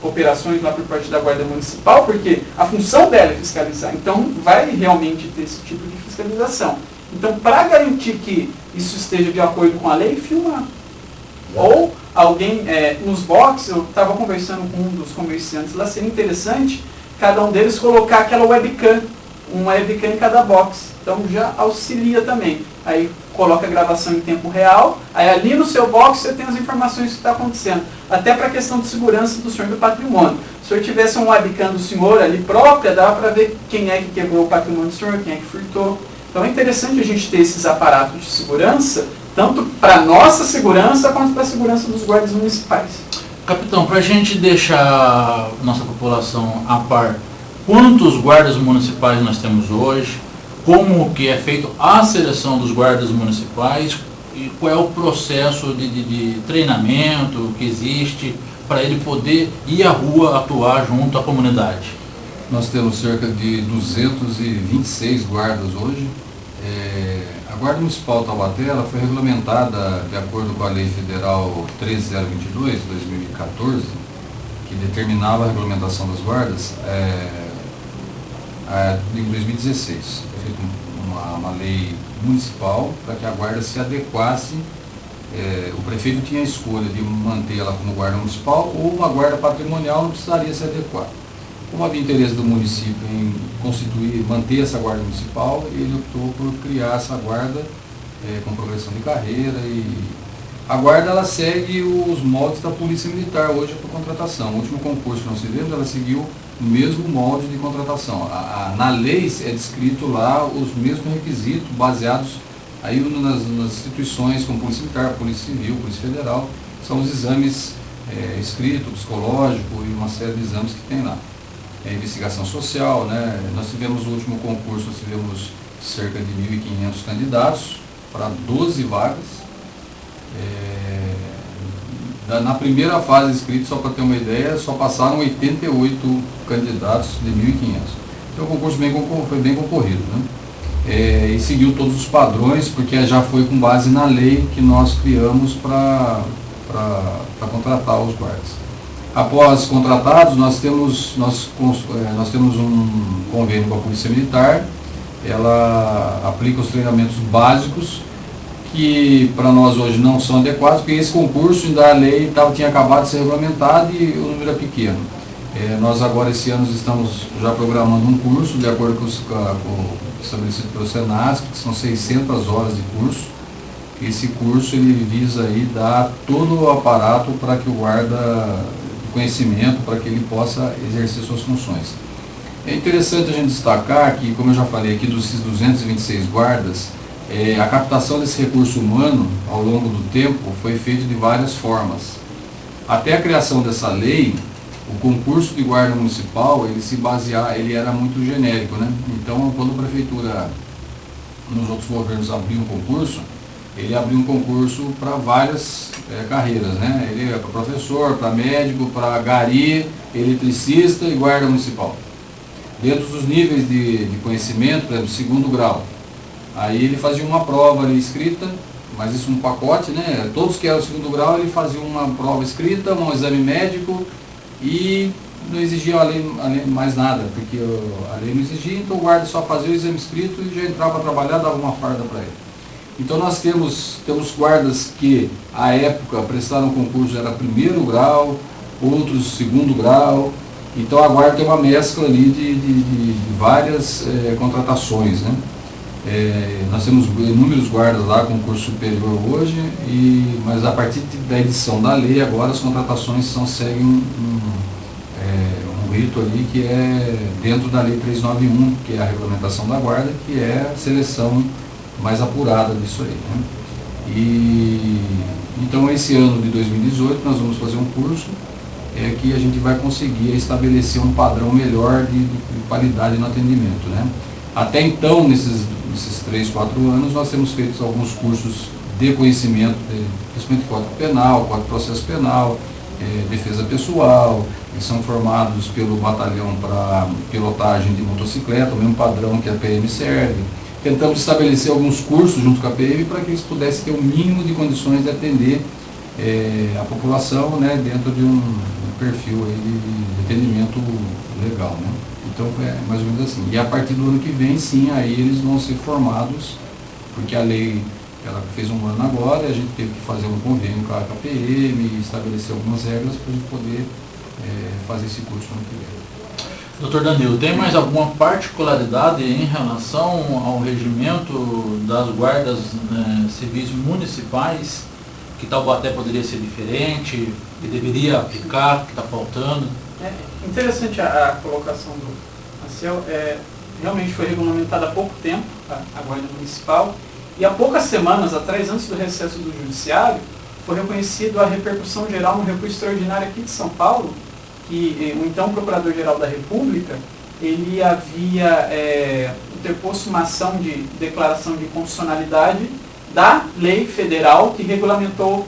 operações lá por parte da Guarda Municipal, porque a função dela é fiscalizar, então vai realmente ter esse tipo de fiscalização. Então, para garantir que isso esteja de acordo com a lei, filmar. Ou alguém, nos boxes, eu estava conversando com um dos comerciantes lá, seria interessante cada um deles colocar aquela webcam, uma webcam em cada box. Então já auxilia também. Aí coloca a gravação em tempo real, aí ali no seu box você tem as informações que está acontecendo. Até para a questão de segurança do senhor do patrimônio. Se o senhor tivesse um webcam do senhor ali própria, dá para ver quem é que quebrou o patrimônio do senhor, quem é que furtou. Então é interessante a gente ter esses aparatos de segurança, tanto para a nossa segurança, quanto para a segurança dos guardas municipais. Capitão, para a gente deixar nossa população a par, quantos guardas municipais nós temos hoje? Como que é feita a seleção dos guardas municipais e qual é o processo de treinamento que existe para ele poder ir à rua atuar junto à comunidade? Nós temos cerca de 226 guardas hoje. A Guarda Municipal Taubaté ela foi regulamentada de acordo com a Lei Federal 13022 de 2014, que determinava a regulamentação das guardas em 2016. Foi feita uma lei municipal para que a guarda se adequasse. O prefeito tinha a escolha de mantê-la como guarda municipal ou uma guarda patrimonial, não precisaria se adequar. Como havia interesse do município em manter essa guarda municipal, ele optou por criar essa guarda com progressão de carreira. E a guarda ela segue os moldes da Polícia Militar hoje para contratação. O último concurso que nós fizemos, ela seguiu o mesmo molde de contratação. Na lei é descrito lá os mesmos requisitos baseados aí nas instituições como Polícia Militar, Polícia Civil, Polícia Federal. São os exames escrito, psicológico e uma série de exames que tem lá. Investigação social, né? Nós tivemos o último concurso, nós tivemos cerca de 1.500 candidatos para 12 vagas. Na primeira fase inscritos, só para ter uma ideia, só passaram 88 candidatos de 1.500. Então o concurso foi bem concorrido, né? E seguiu todos os padrões, porque já foi com base na lei que nós criamos para contratar os guardas. Após contratados, nós temos um convênio com a Polícia Militar. Ela aplica os treinamentos básicos, que para nós hoje não são adequados, porque esse concurso da lei tinha acabado de ser regulamentado e o número é pequeno. Nós agora esse ano estamos já programando um curso, de acordo com o estabelecido pelo Senasp, que são 600 horas de curso. Esse curso ele visa aí dar todo o aparato para que o guarda conhecimento, para que ele possa exercer suas funções. É interessante a gente destacar que, como eu já falei aqui, dos 226 guardas, a captação desse recurso humano ao longo do tempo foi feita de várias formas. Até a criação dessa lei, o concurso de guarda municipal, ele era muito genérico, né? Então, quando a prefeitura, nos outros governos, abriu um concurso, ele abriu um concurso para várias carreiras, né? Ele é para professor, para médico, para gari, eletricista e guarda municipal. Dentro dos níveis de conhecimento, por exemplo, segundo grau, aí ele fazia uma prova ali escrita, mas isso um pacote, né? Todos que eram segundo grau, ele fazia uma prova escrita, um exame médico e não exigia a lei mais nada, porque a lei não exigia, então o guarda só fazia o exame escrito e já entrava para trabalhar, dava uma farda para ele. Então nós temos guardas que, à época, prestaram concurso, era primeiro grau, outros segundo grau. Então a guarda tem uma mescla ali de várias contratações, né? Nós temos inúmeros guardas lá com curso superior hoje, mas a partir da edição da lei agora as contratações seguem um rito ali que é dentro da lei 391, que é a regulamentação da guarda, que é a seleção mais apurada disso aí, né? Então esse ano de 2018 nós vamos fazer um curso que a gente vai conseguir estabelecer um padrão melhor de qualidade no atendimento, né? Até então, nesses 3, 4 anos, nós temos feito alguns cursos de conhecimento, principalmente Código Penal, Código de Processo Penal, defesa pessoal, que são formados pelo batalhão para pilotagem de motocicleta, o mesmo padrão que a PM serve. Tentamos estabelecer alguns cursos junto com a PM para que eles pudessem ter o mínimo de condições de atender a população, né, dentro de um perfil aí de atendimento legal, né? Então é mais ou menos assim. E a partir do ano que vem, sim, aí eles vão ser formados, porque a lei ela fez um ano agora, e a gente teve que fazer um convênio com a PM e estabelecer algumas regras para a gente poder fazer esse curso no ano que vem. Doutor Danilo, tem mais alguma particularidade em relação ao regimento das guardas civis municipais que Taubaté poderia ser diferente, que deveria aplicar, que está faltando? É interessante a colocação do Maciel. Realmente foi regulamentada há pouco tempo a guarda municipal, e há poucas semanas atrás, antes do recesso do judiciário, foi reconhecido a repercussão geral no recurso extraordinário aqui de São Paulo, que o então Procurador-Geral da República, ele havia interposto uma ação de declaração de inconstitucionalidade da lei federal que regulamentou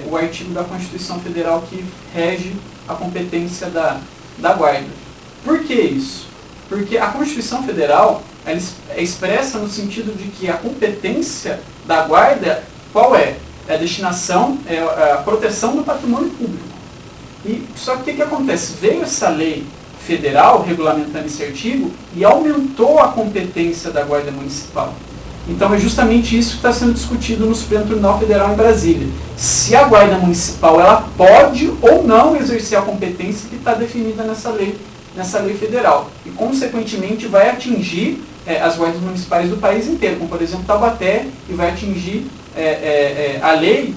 o artigo da Constituição Federal que rege a competência da guarda. Por que isso? Porque a Constituição Federal ela é expressa no sentido de que a competência da guarda, qual é? É a destinação, é a proteção do patrimônio público. Só que o que acontece? Veio essa lei federal regulamentando esse artigo e aumentou a competência da Guarda Municipal. Então é justamente isso que está sendo discutido no Supremo Tribunal Federal em Brasília. Se a Guarda Municipal ela pode ou não exercer a competência que está definida nessa lei federal. E, consequentemente, vai atingir as guardas municipais do país inteiro, como, por exemplo, Taubaté, e vai atingir a lei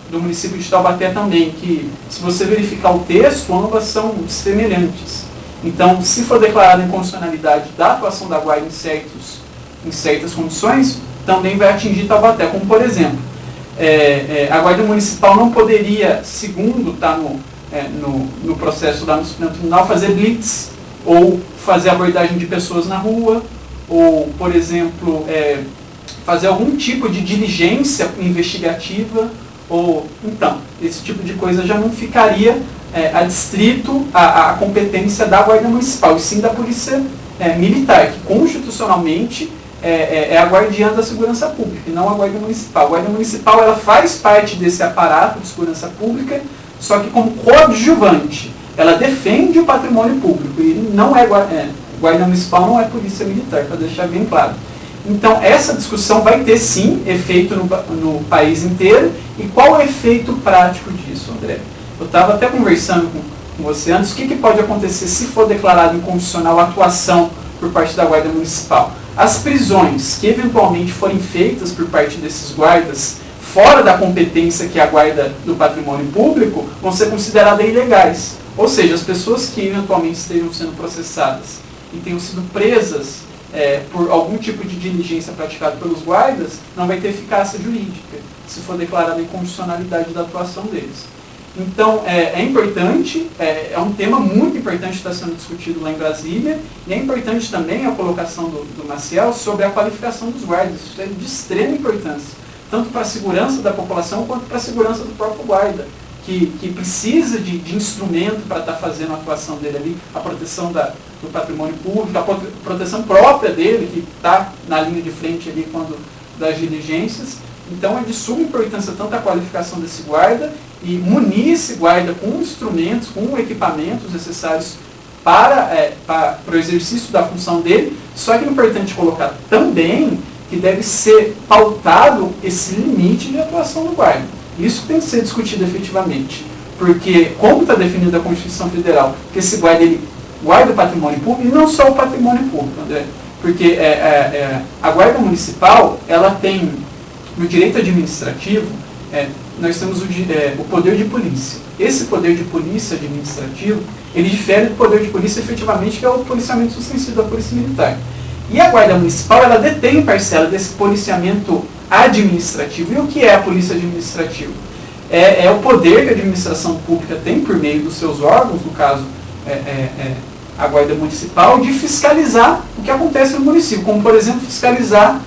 do município de Taubaté também, que, se você verificar o texto, ambas são semelhantes. Então, se for declarada inconstitucionalidade da atuação da guarda em certas condições, também vai atingir Taubaté, como, por exemplo, a guarda municipal não poderia, segundo está no processo lá no Supremo Tribunal, fazer blitz, ou fazer abordagem de pessoas na rua, ou, por exemplo, fazer algum tipo de diligência investigativa, então, esse tipo de coisa já não ficaria adstrito à competência da Guarda Municipal, e sim da Polícia Militar, que constitucionalmente é a guardiã da segurança pública, e não a Guarda Municipal. A Guarda Municipal ela faz parte desse aparato de segurança pública, só que como coadjuvante. Ela defende o patrimônio público, e não Guarda Municipal não é Polícia Militar, para deixar bem claro. Então, essa discussão vai ter, sim, efeito no país inteiro. E qual é o efeito prático disso, André? Eu estava até conversando com você antes, o que pode acontecer se for declarado inconstitucional a atuação por parte da Guarda Municipal? As prisões que eventualmente forem feitas por parte desses guardas, fora da competência que é a guarda do patrimônio público, vão ser consideradas ilegais. Ou seja, as pessoas que eventualmente estejam sendo processadas e tenham sido presas por algum tipo de diligência praticada pelos guardas, não vai ter eficácia jurídica, se for declarada a inconstitucionalidade da atuação deles. Então, é importante, é um tema muito importante que está sendo discutido lá em Brasília, e é importante também a colocação do Maciel sobre a qualificação dos guardas. Isso é de extrema importância, tanto para a segurança da população quanto para a segurança do próprio guarda, que precisa de instrumento para estar fazendo a atuação dele ali, a proteção do patrimônio público, a proteção própria dele, que está na linha de frente ali das diligências. Então é de suma importância tanto a qualificação desse guarda e munir esse guarda com instrumentos, com equipamentos necessários para o exercício da função dele. Só que é importante colocar também que deve ser pautado esse limite de atuação do guarda. Isso tem que ser discutido efetivamente, Porque, como está definido na Constituição Federal, que esse guarda, ele guarda o patrimônio público, e não só o patrimônio público, André, porque a Guarda Municipal, ela tem, no direito administrativo, nós temos o poder de polícia. Esse poder de polícia administrativo, ele difere do poder de polícia efetivamente, que é o policiamento sustensivo da Polícia Militar. E a Guarda Municipal, ela detém parcela desse policiamento administrativo. E o que é a polícia administrativa? É o poder que a administração pública tem por meio dos seus órgãos, no caso, a Guarda Municipal, de fiscalizar o que acontece no município, como, por exemplo, fiscalizar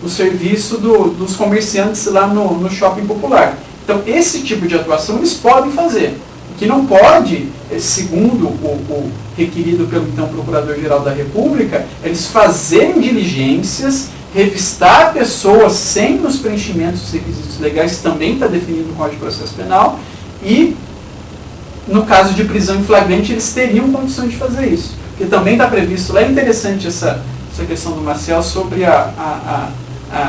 o serviço dos comerciantes lá no shopping popular. Então, esse tipo de atuação eles podem fazer. O que não pode, segundo o requerido pelo então Procurador-Geral da República, eles fazerem diligências, revistar pessoas sem os preenchimentos dos requisitos legais, que também está definido no Código de Processo Penal, e, no caso de prisão em flagrante, eles teriam condições de fazer isso. Porque também está previsto, lá é interessante essa questão do Maciel sobre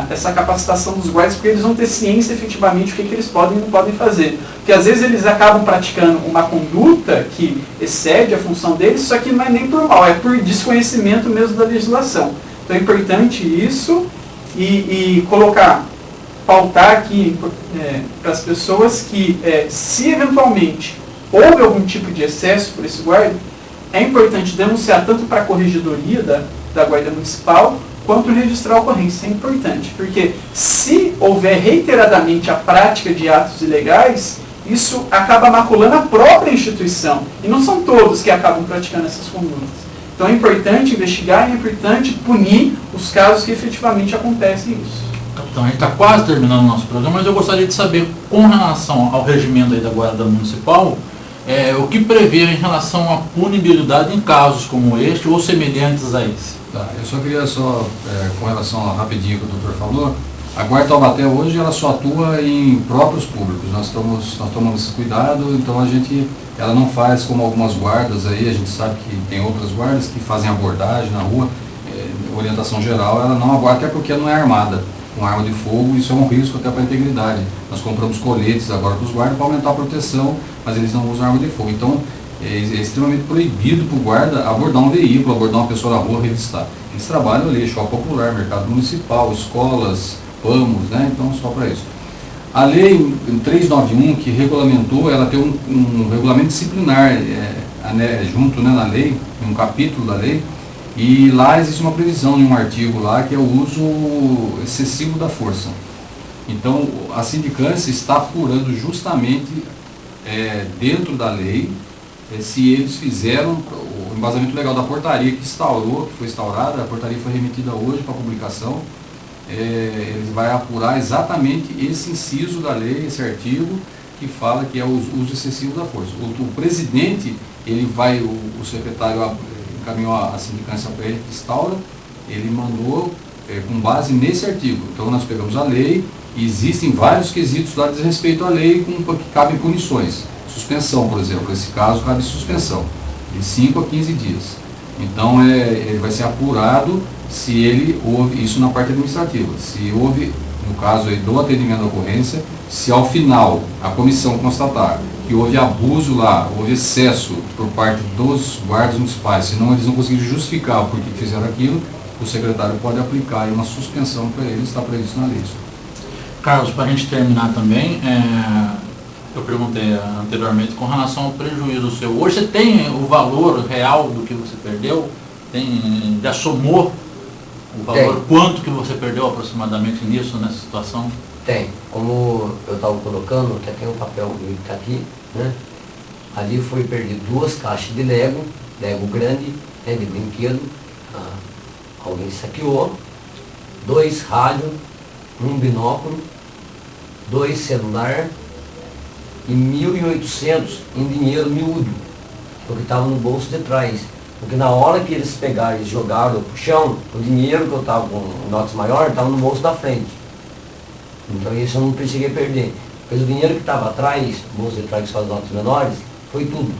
essa capacitação dos guardas, porque eles vão ter ciência efetivamente o que eles podem e não podem fazer. Porque às vezes eles acabam praticando uma conduta que excede a função deles, só que não é nem por mal, é por desconhecimento mesmo da legislação. Então é importante isso e pautar aqui para as pessoas que se eventualmente houve algum tipo de excesso por esse guarda, é importante denunciar tanto para a corregedoria da Guarda Municipal, quanto registrar a ocorrência. É importante, porque se houver reiteradamente a prática de atos ilegais, isso acaba maculando a própria instituição. E não são todos que acabam praticando essas condutas. Então é importante investigar e é importante punir os casos que efetivamente acontecem isso. Então a gente está quase terminando o nosso programa, mas eu gostaria de saber, com relação ao regimento aí da Guarda Municipal, o que prevê em relação à punibilidade em casos como este ou semelhantes a esse. Tá, eu só queria com relação rapidinho que o doutor falou, a Guarda Taubaté hoje ela só atua em próprios públicos, nós tomamos esse cuidado, então ela não faz como algumas guardas aí, a gente sabe que tem outras guardas que fazem abordagem na rua, orientação geral, ela não aborda, até porque ela não é armada com arma de fogo, isso é um risco até para a integridade. Nós compramos coletes agora para os guardas para aumentar a proteção, mas eles não usam arma de fogo, então é extremamente proibido para o guarda abordar um veículo, abordar uma pessoa na rua, revistar. Eles trabalham ali, shopping popular, mercado municipal, escolas, PAMOS, né? Então só para isso. A lei 391, que regulamentou, ela tem um regulamento disciplinar junto, né, na lei, um capítulo da lei, e lá existe uma previsão em um artigo lá, que é o uso excessivo da força. Então a sindicância está apurando justamente dentro da lei, se eles fizeram o embasamento legal da portaria que foi instaurada, a portaria foi remetida hoje para publicação, eles vão apurar exatamente esse inciso da lei, esse artigo, que fala que é o uso excessivo da força. O presidente, o secretário encaminhou a sindicância para ele, que instaura, ele mandou com base nesse artigo. Então nós pegamos a lei, e existem vários quesitos lá de respeito à lei que cabem punições. Suspensão, por exemplo, nesse caso cabe suspensão, de 5 a 15 dias. Então ele vai ser apurado se houve, isso na parte administrativa, se houve, no caso aí do atendimento da ocorrência, se ao final a comissão constatar que houve abuso lá, houve excesso por parte dos guardas municipais, senão eles não conseguiram justificar por que fizeram aquilo, o secretário pode aplicar aí uma suspensão para eles, está previsto na lei. Carlos, para a gente terminar também, eu perguntei anteriormente com relação ao prejuízo seu. Hoje você tem o valor real do que você perdeu? Já somou o valor? Quanto que você perdeu aproximadamente nessa situação? Tem. Como eu estava colocando, até tem um papel que está aqui, né? Ali foi perdido 2 caixas de Lego grande, né, de brinquedo, alguém saqueou, 2 rádios, 1 binóculo, 2 celulares, e 1.800 em dinheiro miúdo, porque estava no bolso de trás. Porque na hora que eles pegaram e jogaram pro chão, o dinheiro que eu estava com notas maiores estava no bolso da frente. Então isso eu não cheguei a perder. Mas o dinheiro que estava atrás, o bolso de trás que faz notas menores, foi tudo.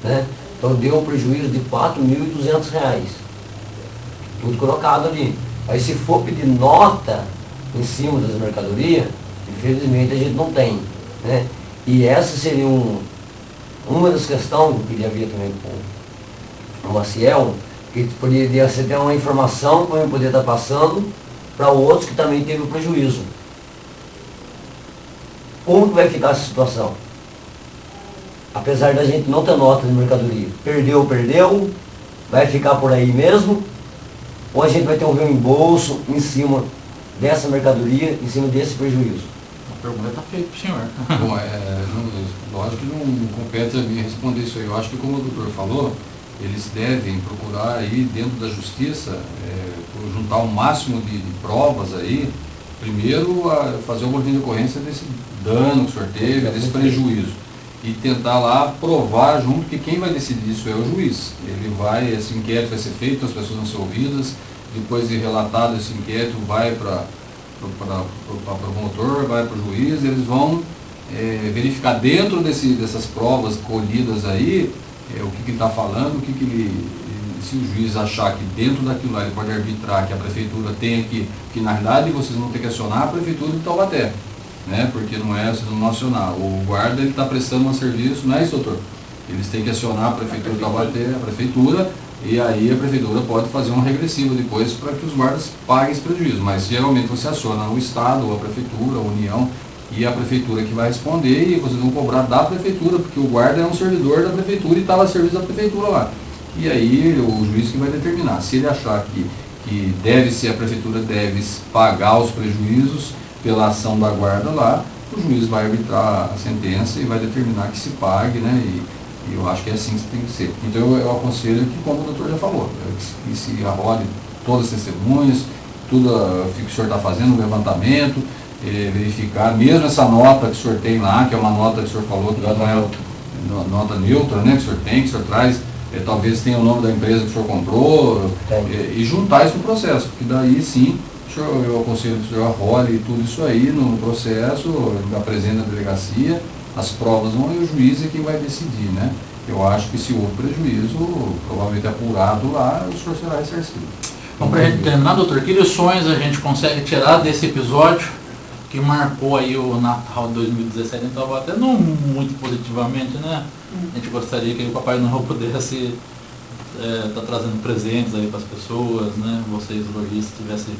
Né? Então deu um prejuízo de R$4.200. Tudo colocado ali. Aí se for pedir nota em cima das mercadorias, infelizmente a gente não tem. Né? E essa seria uma das questões que eu queria ver também com o Maciel, que poderia ser ter uma informação para eu poder estar passando para outros que também teve o prejuízo. Como que vai ficar essa situação? Apesar da gente não ter nota de mercadoria, perdeu, vai ficar por aí mesmo, ou a gente vai ter um reembolso em cima dessa mercadoria, em cima desse prejuízo? A pergunta está feita para o senhor. Bom, lógico que não compete a mim responder isso aí. Eu acho que, como o doutor falou, eles devem procurar aí dentro da justiça juntar o máximo de provas aí, primeiro fazer uma ordem de ocorrência desse dano que o senhor teve, desse prejuízo, e tentar lá provar junto que quem vai decidir isso é o juiz. Ele vai, esse inquérito vai ser feito, as pessoas vão ser ouvidas, depois de relatado esse inquérito vai para o promotor, vai para o juiz, eles vão verificar dentro dessas provas colhidas aí, o que ele está falando, se o juiz achar que dentro daquilo lá ele pode arbitrar, que a prefeitura tem que na realidade vocês vão ter que acionar a prefeitura de Taubaté, né? Porque não é, vocês não acionar. O guarda ele está prestando um serviço, não é isso, doutor? Eles têm que acionar a prefeitura de Taubaté, a prefeitura, e aí a prefeitura pode fazer uma regressiva depois para que os guardas paguem esse prejuízo. Mas geralmente você aciona o Estado, ou a prefeitura, a União, e a prefeitura que vai responder, e vocês vão cobrar da prefeitura, porque o guarda é um servidor da prefeitura e está lá a serviço da prefeitura lá. E aí o juiz que vai determinar. Se ele achar que deve ser, a prefeitura deve pagar os prejuízos pela ação da guarda lá, o juiz vai arbitrar a sentença e vai determinar que se pague, né? E eu acho que é assim que tem que ser. Então eu aconselho que, como o doutor já falou, que se arrole todas as testemunhas, tudo que o senhor está fazendo, o levantamento, verificar, mesmo essa nota que o senhor tem lá, que é uma nota que o senhor falou que não é nota neutra, né, que o senhor tem, que o senhor traz, talvez tenha o nome da empresa que o senhor comprou, e juntar isso no processo, porque daí sim, eu aconselho que o senhor arrole tudo isso aí no processo, apresenta na delegacia, as provas vão e o juiz é quem vai decidir, né? Eu acho que se houve prejuízo, provavelmente apurado lá, o senhor será ressarcido. Bom, para a gente terminar, doutor, que lições a gente consegue tirar desse episódio que marcou aí o Natal de 2017 em Taubaté, não muito positivamente, né? A gente gostaria que o Papai Noel pudesse estar trazendo presentes aí para as pessoas, né? Vocês, lojistas, estivessem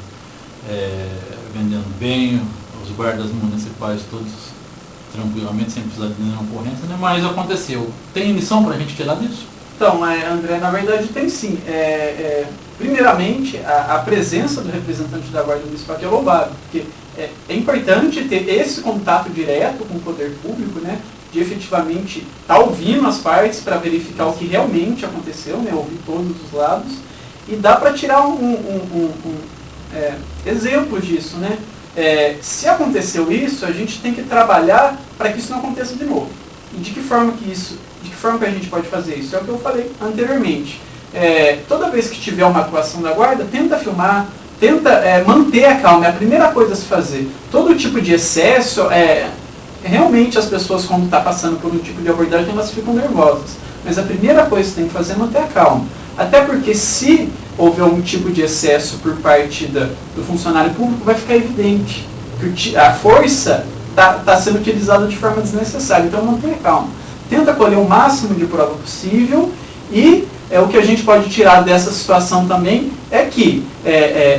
vendendo bem, os guardas municipais todos tranquilamente, sem precisar de nenhuma ocorrência, né? Mas aconteceu. Tem lição para a gente tirar disso? Então, André, na verdade tem sim. Primeiramente, a presença do representante da Guarda Municipal que é louvável, porque é importante ter esse contato direto com o poder público, né, de efetivamente estar ouvindo as partes para verificar o que realmente aconteceu, né, ouvir todos os lados, e dá para tirar exemplo disso, né? Se aconteceu isso, a gente tem que trabalhar para que isso não aconteça de novo. E de que forma que a gente pode fazer isso? É o que eu falei anteriormente. Toda vez que tiver uma atuação da guarda, tenta filmar, tenta manter a calma. É a primeira coisa a se fazer. Todo tipo de excesso, realmente as pessoas, quando estão passando por um tipo de abordagem, elas ficam nervosas. Mas a primeira coisa que tem que fazer é manter a calma. Até porque se houver algum tipo de excesso por parte do funcionário público, vai ficar evidente que a força está sendo utilizada de forma desnecessária. Então mantenha calma. Tenta colher o máximo de prova possível e o que a gente pode tirar dessa situação também é que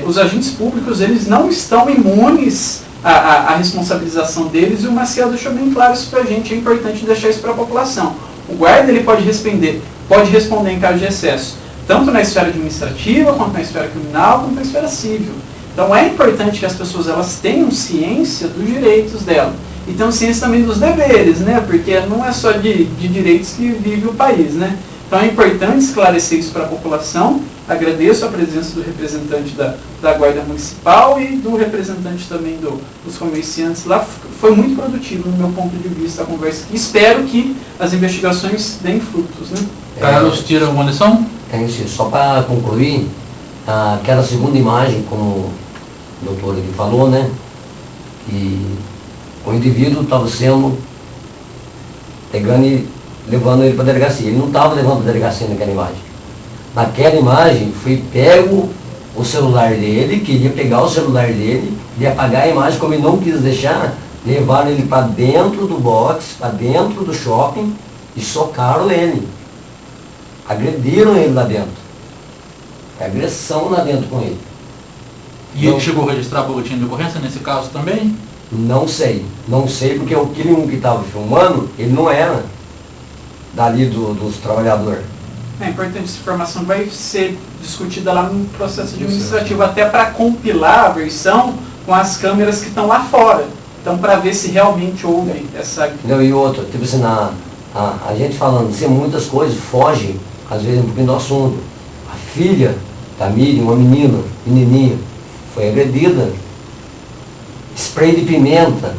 os agentes públicos eles não estão imunes à responsabilização deles, e o Maciel deixou bem claro isso para a gente, é importante deixar isso para a população. O guarda ele pode responder em caso de excesso, tanto na esfera administrativa, quanto na esfera criminal, quanto na esfera civil. Então é importante que as pessoas elas tenham ciência dos direitos dela e tenham ciência também dos deveres, né? Porque não é só de direitos que vive o país, né? Então é importante esclarecer isso para a população. Agradeço a presença do representante da Guarda Municipal e do representante também dos comerciantes lá. Foi muito produtivo, no meu ponto de vista, a conversa. Espero que as investigações deem frutos, né? Carlos, tira uma lição? Só para concluir, aquela segunda imagem, como o doutor aqui falou, né? Que o indivíduo estava pegando e levando ele para a delegacia. Ele não estava levando para a delegacia naquela imagem. Naquela imagem, foi pego o celular dele, queria pegar o celular dele e apagar a imagem, como ele não quis deixar Levaram ele para dentro do box, para dentro do shopping e socaram ele. Agrediram ele lá dentro. Agressão lá dentro com ele. E ele chegou a registrar boletim de ocorrência nesse caso também? Não sei. Não sei porque aquele um que estava filmando, ele não era dali dos trabalhadores. É importante, essa informação vai ser discutida lá no processo administrativo, até para compilar a versão com as câmeras que estão lá fora. Então, para ver se realmente houve essa... Não, e outra, tipo assim, a gente falando assim, muitas coisas fogem, às vezes, um pouquinho do assunto. A filha da Miriam, uma menina, menininha, foi agredida. Spray de pimenta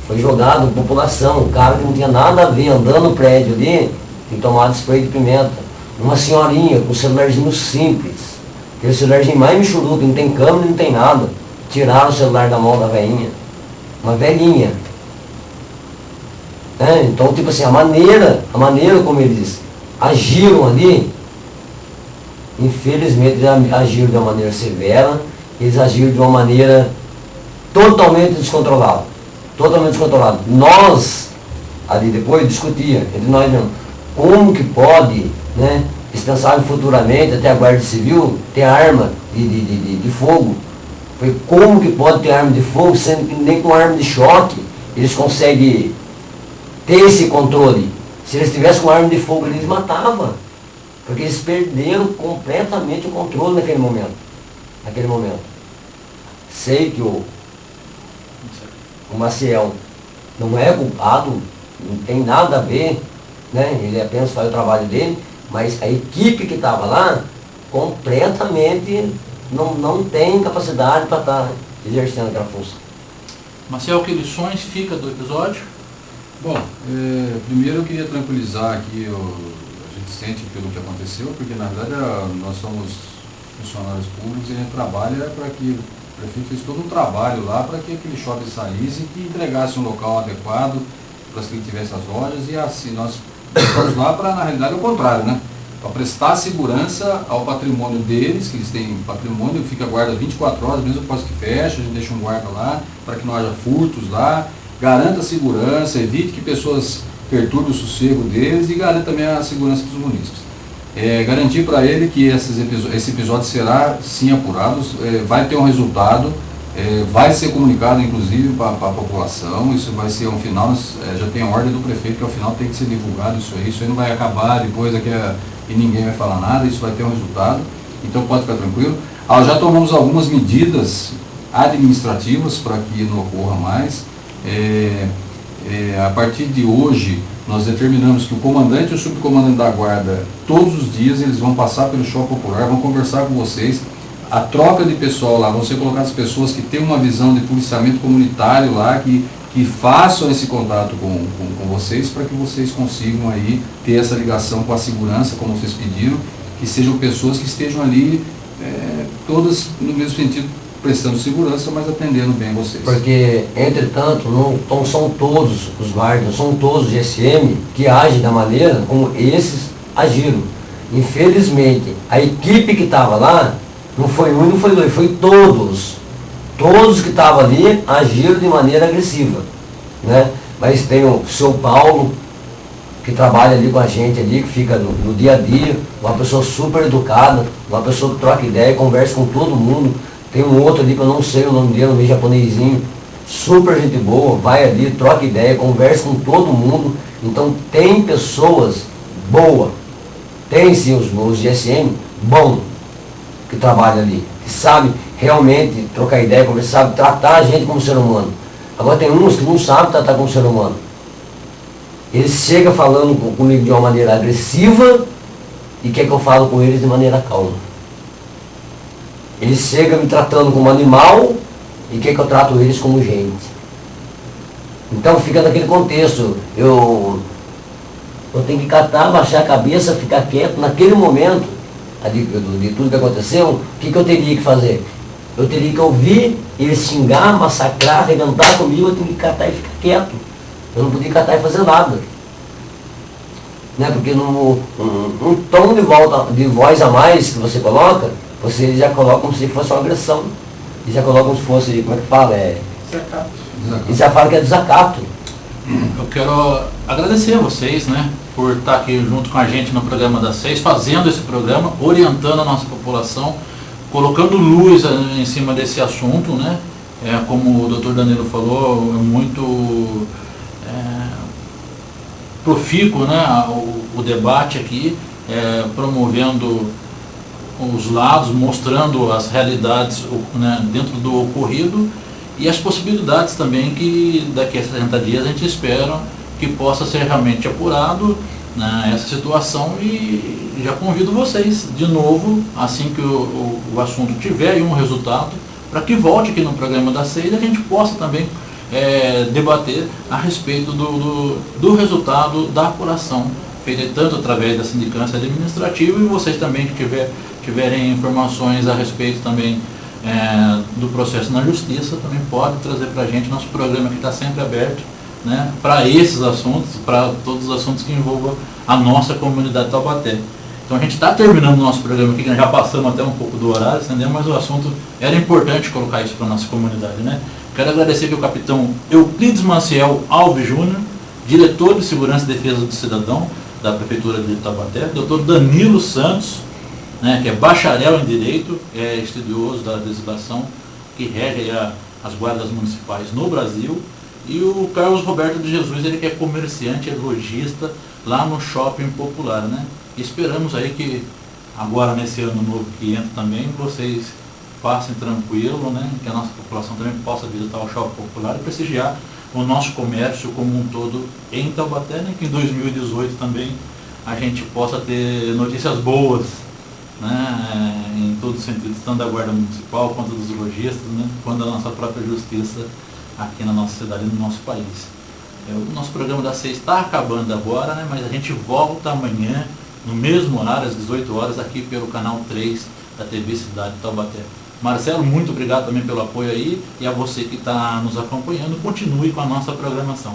foi jogado na população. O cara que não tinha nada a ver, andando no prédio ali, tem tomado spray de pimenta. Uma senhorinha com um celularzinho simples, aquele celularzinho mais michuruco, não tem câmera, não tem nada. Tiraram o celular da mão da velhinha. Uma velhinha. Então, tipo assim, a maneira como eles agiram ali, infelizmente eles agiram de uma maneira severa, eles agiram de uma maneira totalmente descontrolada. Totalmente descontrolada. Nós, ali depois, discutia entre nós mesmos, como que pode, né, pensar futuramente, até a Guarda Civil, ter arma de fogo. Como que pode ter arma de fogo, sendo que nem com arma de choque eles conseguem ter esse controle? Se eles tivessem com arma de fogo, eles matavam. Porque eles perderam completamente o controle naquele momento. Sei que o Maciel não é culpado, não tem nada a ver, né? Ele apenas faz o trabalho dele, mas a equipe que estava lá, completamente não tem capacidade para estar exercendo aquela função. Marcel, que lições fica do episódio? Bom, primeiro eu queria tranquilizar aqui, a gente sente pelo que aconteceu, porque na verdade nós somos funcionários públicos e a gente trabalha para que o prefeito fez todo um trabalho lá para que aquele shopping saísse e que entregasse um local adequado para que tivesse as lojas, e assim nós estamos lá para, na realidade, o contrário, né? Para prestar segurança ao patrimônio deles, que eles têm patrimônio, fica a guarda 24 horas, mesmo após que fecha, a gente deixa um guarda lá, para que não haja furtos lá, garanta a segurança, evite que pessoas perturbem o sossego deles e garanta também a segurança dos munícipes. Garantir para ele que esse episódio será sim apurado, vai ter um resultado, vai ser comunicado inclusive para a população, isso vai ser um final, já tem a ordem do prefeito que ao final tem que ser divulgado isso aí não vai acabar depois e ninguém vai falar nada, isso vai ter um resultado, então pode ficar tranquilo. Já tomamos algumas medidas administrativas para que não ocorra mais. A partir de hoje nós determinamos que o comandante e o subcomandante da guarda, todos os dias eles vão passar pelo shopping popular, vão conversar com vocês, a troca de pessoal lá, vão ser colocadas pessoas que têm uma visão de policiamento comunitário lá, que façam esse contato com vocês, para que vocês consigam aí ter essa ligação com a segurança, como vocês pediram, que sejam pessoas que estejam ali, todas no mesmo sentido, prestando segurança, mas atendendo bem vocês. Porque, entretanto, não são todos os guardas, não são todos os GSM que agem da maneira como esses agiram. Infelizmente, a equipe que estava lá, não foi um e não foi dois, foi todos. Todos que estavam ali agiram de maneira agressiva, né? Mas tem o seu Paulo, que trabalha ali com a gente ali, que fica no dia a dia, uma pessoa super educada, uma pessoa que troca ideia, conversa com todo mundo. Tem um outro ali que eu não sei o nome dele, um meio japonesinho, super gente boa, vai ali, troca ideia, conversa com todo mundo. Então tem pessoas boas, tem sim os GSM bom que trabalham ali, que sabem realmente trocar ideia, conversar, sabe tratar a gente como ser humano. Agora tem uns que não sabem tratar como ser humano. Eles chegam falando comigo de uma maneira agressiva e quer que eu fale com eles de maneira calma. Eles chegam me tratando como animal e quer que eu trato eles como gente. Então fica naquele contexto. Eu tenho que catar, baixar a cabeça, ficar quieto. Naquele momento, de tudo que aconteceu, o que eu teria que fazer? Eu teria que ouvir eles xingar, massacrar, arrebentar comigo, eu tenho que catar e ficar quieto. Eu não podia catar e fazer nada. Né? Porque um tom de voz a mais que você coloca, você já coloca como se fosse uma agressão. E já coloca como se fosse, como é que fala? E já fala que é desacato. Eu quero agradecer a vocês, né, por estar aqui junto com a gente no programa das 6, fazendo esse programa, orientando a nossa população, colocando luz em cima desse assunto, né, como o doutor Danilo falou, é muito profícuo, né, o debate aqui, promovendo os lados, mostrando as realidades, né, dentro do ocorrido e as possibilidades também que daqui a 60 dias a gente espera que possa ser realmente apurado, né, essa situação, e já convido vocês de novo, assim que o assunto tiver aí um resultado, para que volte aqui no programa das 6 e a gente possa também debater a respeito do resultado da apuração, feita tanto através da sindicância administrativa, e vocês também que tiverem informações a respeito também do processo na justiça, também pode trazer para a gente. Nosso programa que está sempre aberto, né, para esses assuntos, para todos os assuntos que envolvam a nossa comunidade de Taubaté. Então a gente está terminando o nosso programa aqui, já passamos até um pouco do horário, entendeu? Mas o assunto era importante colocar isso para a nossa comunidade, né? Quero agradecer aqui o capitão Euclides Maciel Alves Júnior, diretor de Segurança e Defesa do Cidadão da Prefeitura de Taubaté, doutor Danilo Santos, né, que é bacharel em Direito, é estudioso da legislação que rege as guardas municipais no Brasil, e o Carlos Roberto de Jesus, ele que é comerciante, é lojista lá no Shopping Popular, né? E esperamos aí que agora nesse ano novo que entra também, vocês passem tranquilo, né? Que a nossa população também possa visitar o Shopping Popular e prestigiar o nosso comércio como um todo em Taubaté, né? Que em 2018 também a gente possa ter notícias boas, né, em todo sentido, tanto da Guarda Municipal quanto dos lojistas, né, quanto da nossa própria justiça aqui na nossa cidade e no nosso país. O nosso programa da 6 está acabando agora, né, mas a gente volta amanhã, no mesmo horário, às 18 horas, aqui pelo canal 3 da TV Cidade de Taubaté. Marcelo, muito obrigado também pelo apoio aí, e a você que está nos acompanhando, continue com a nossa programação.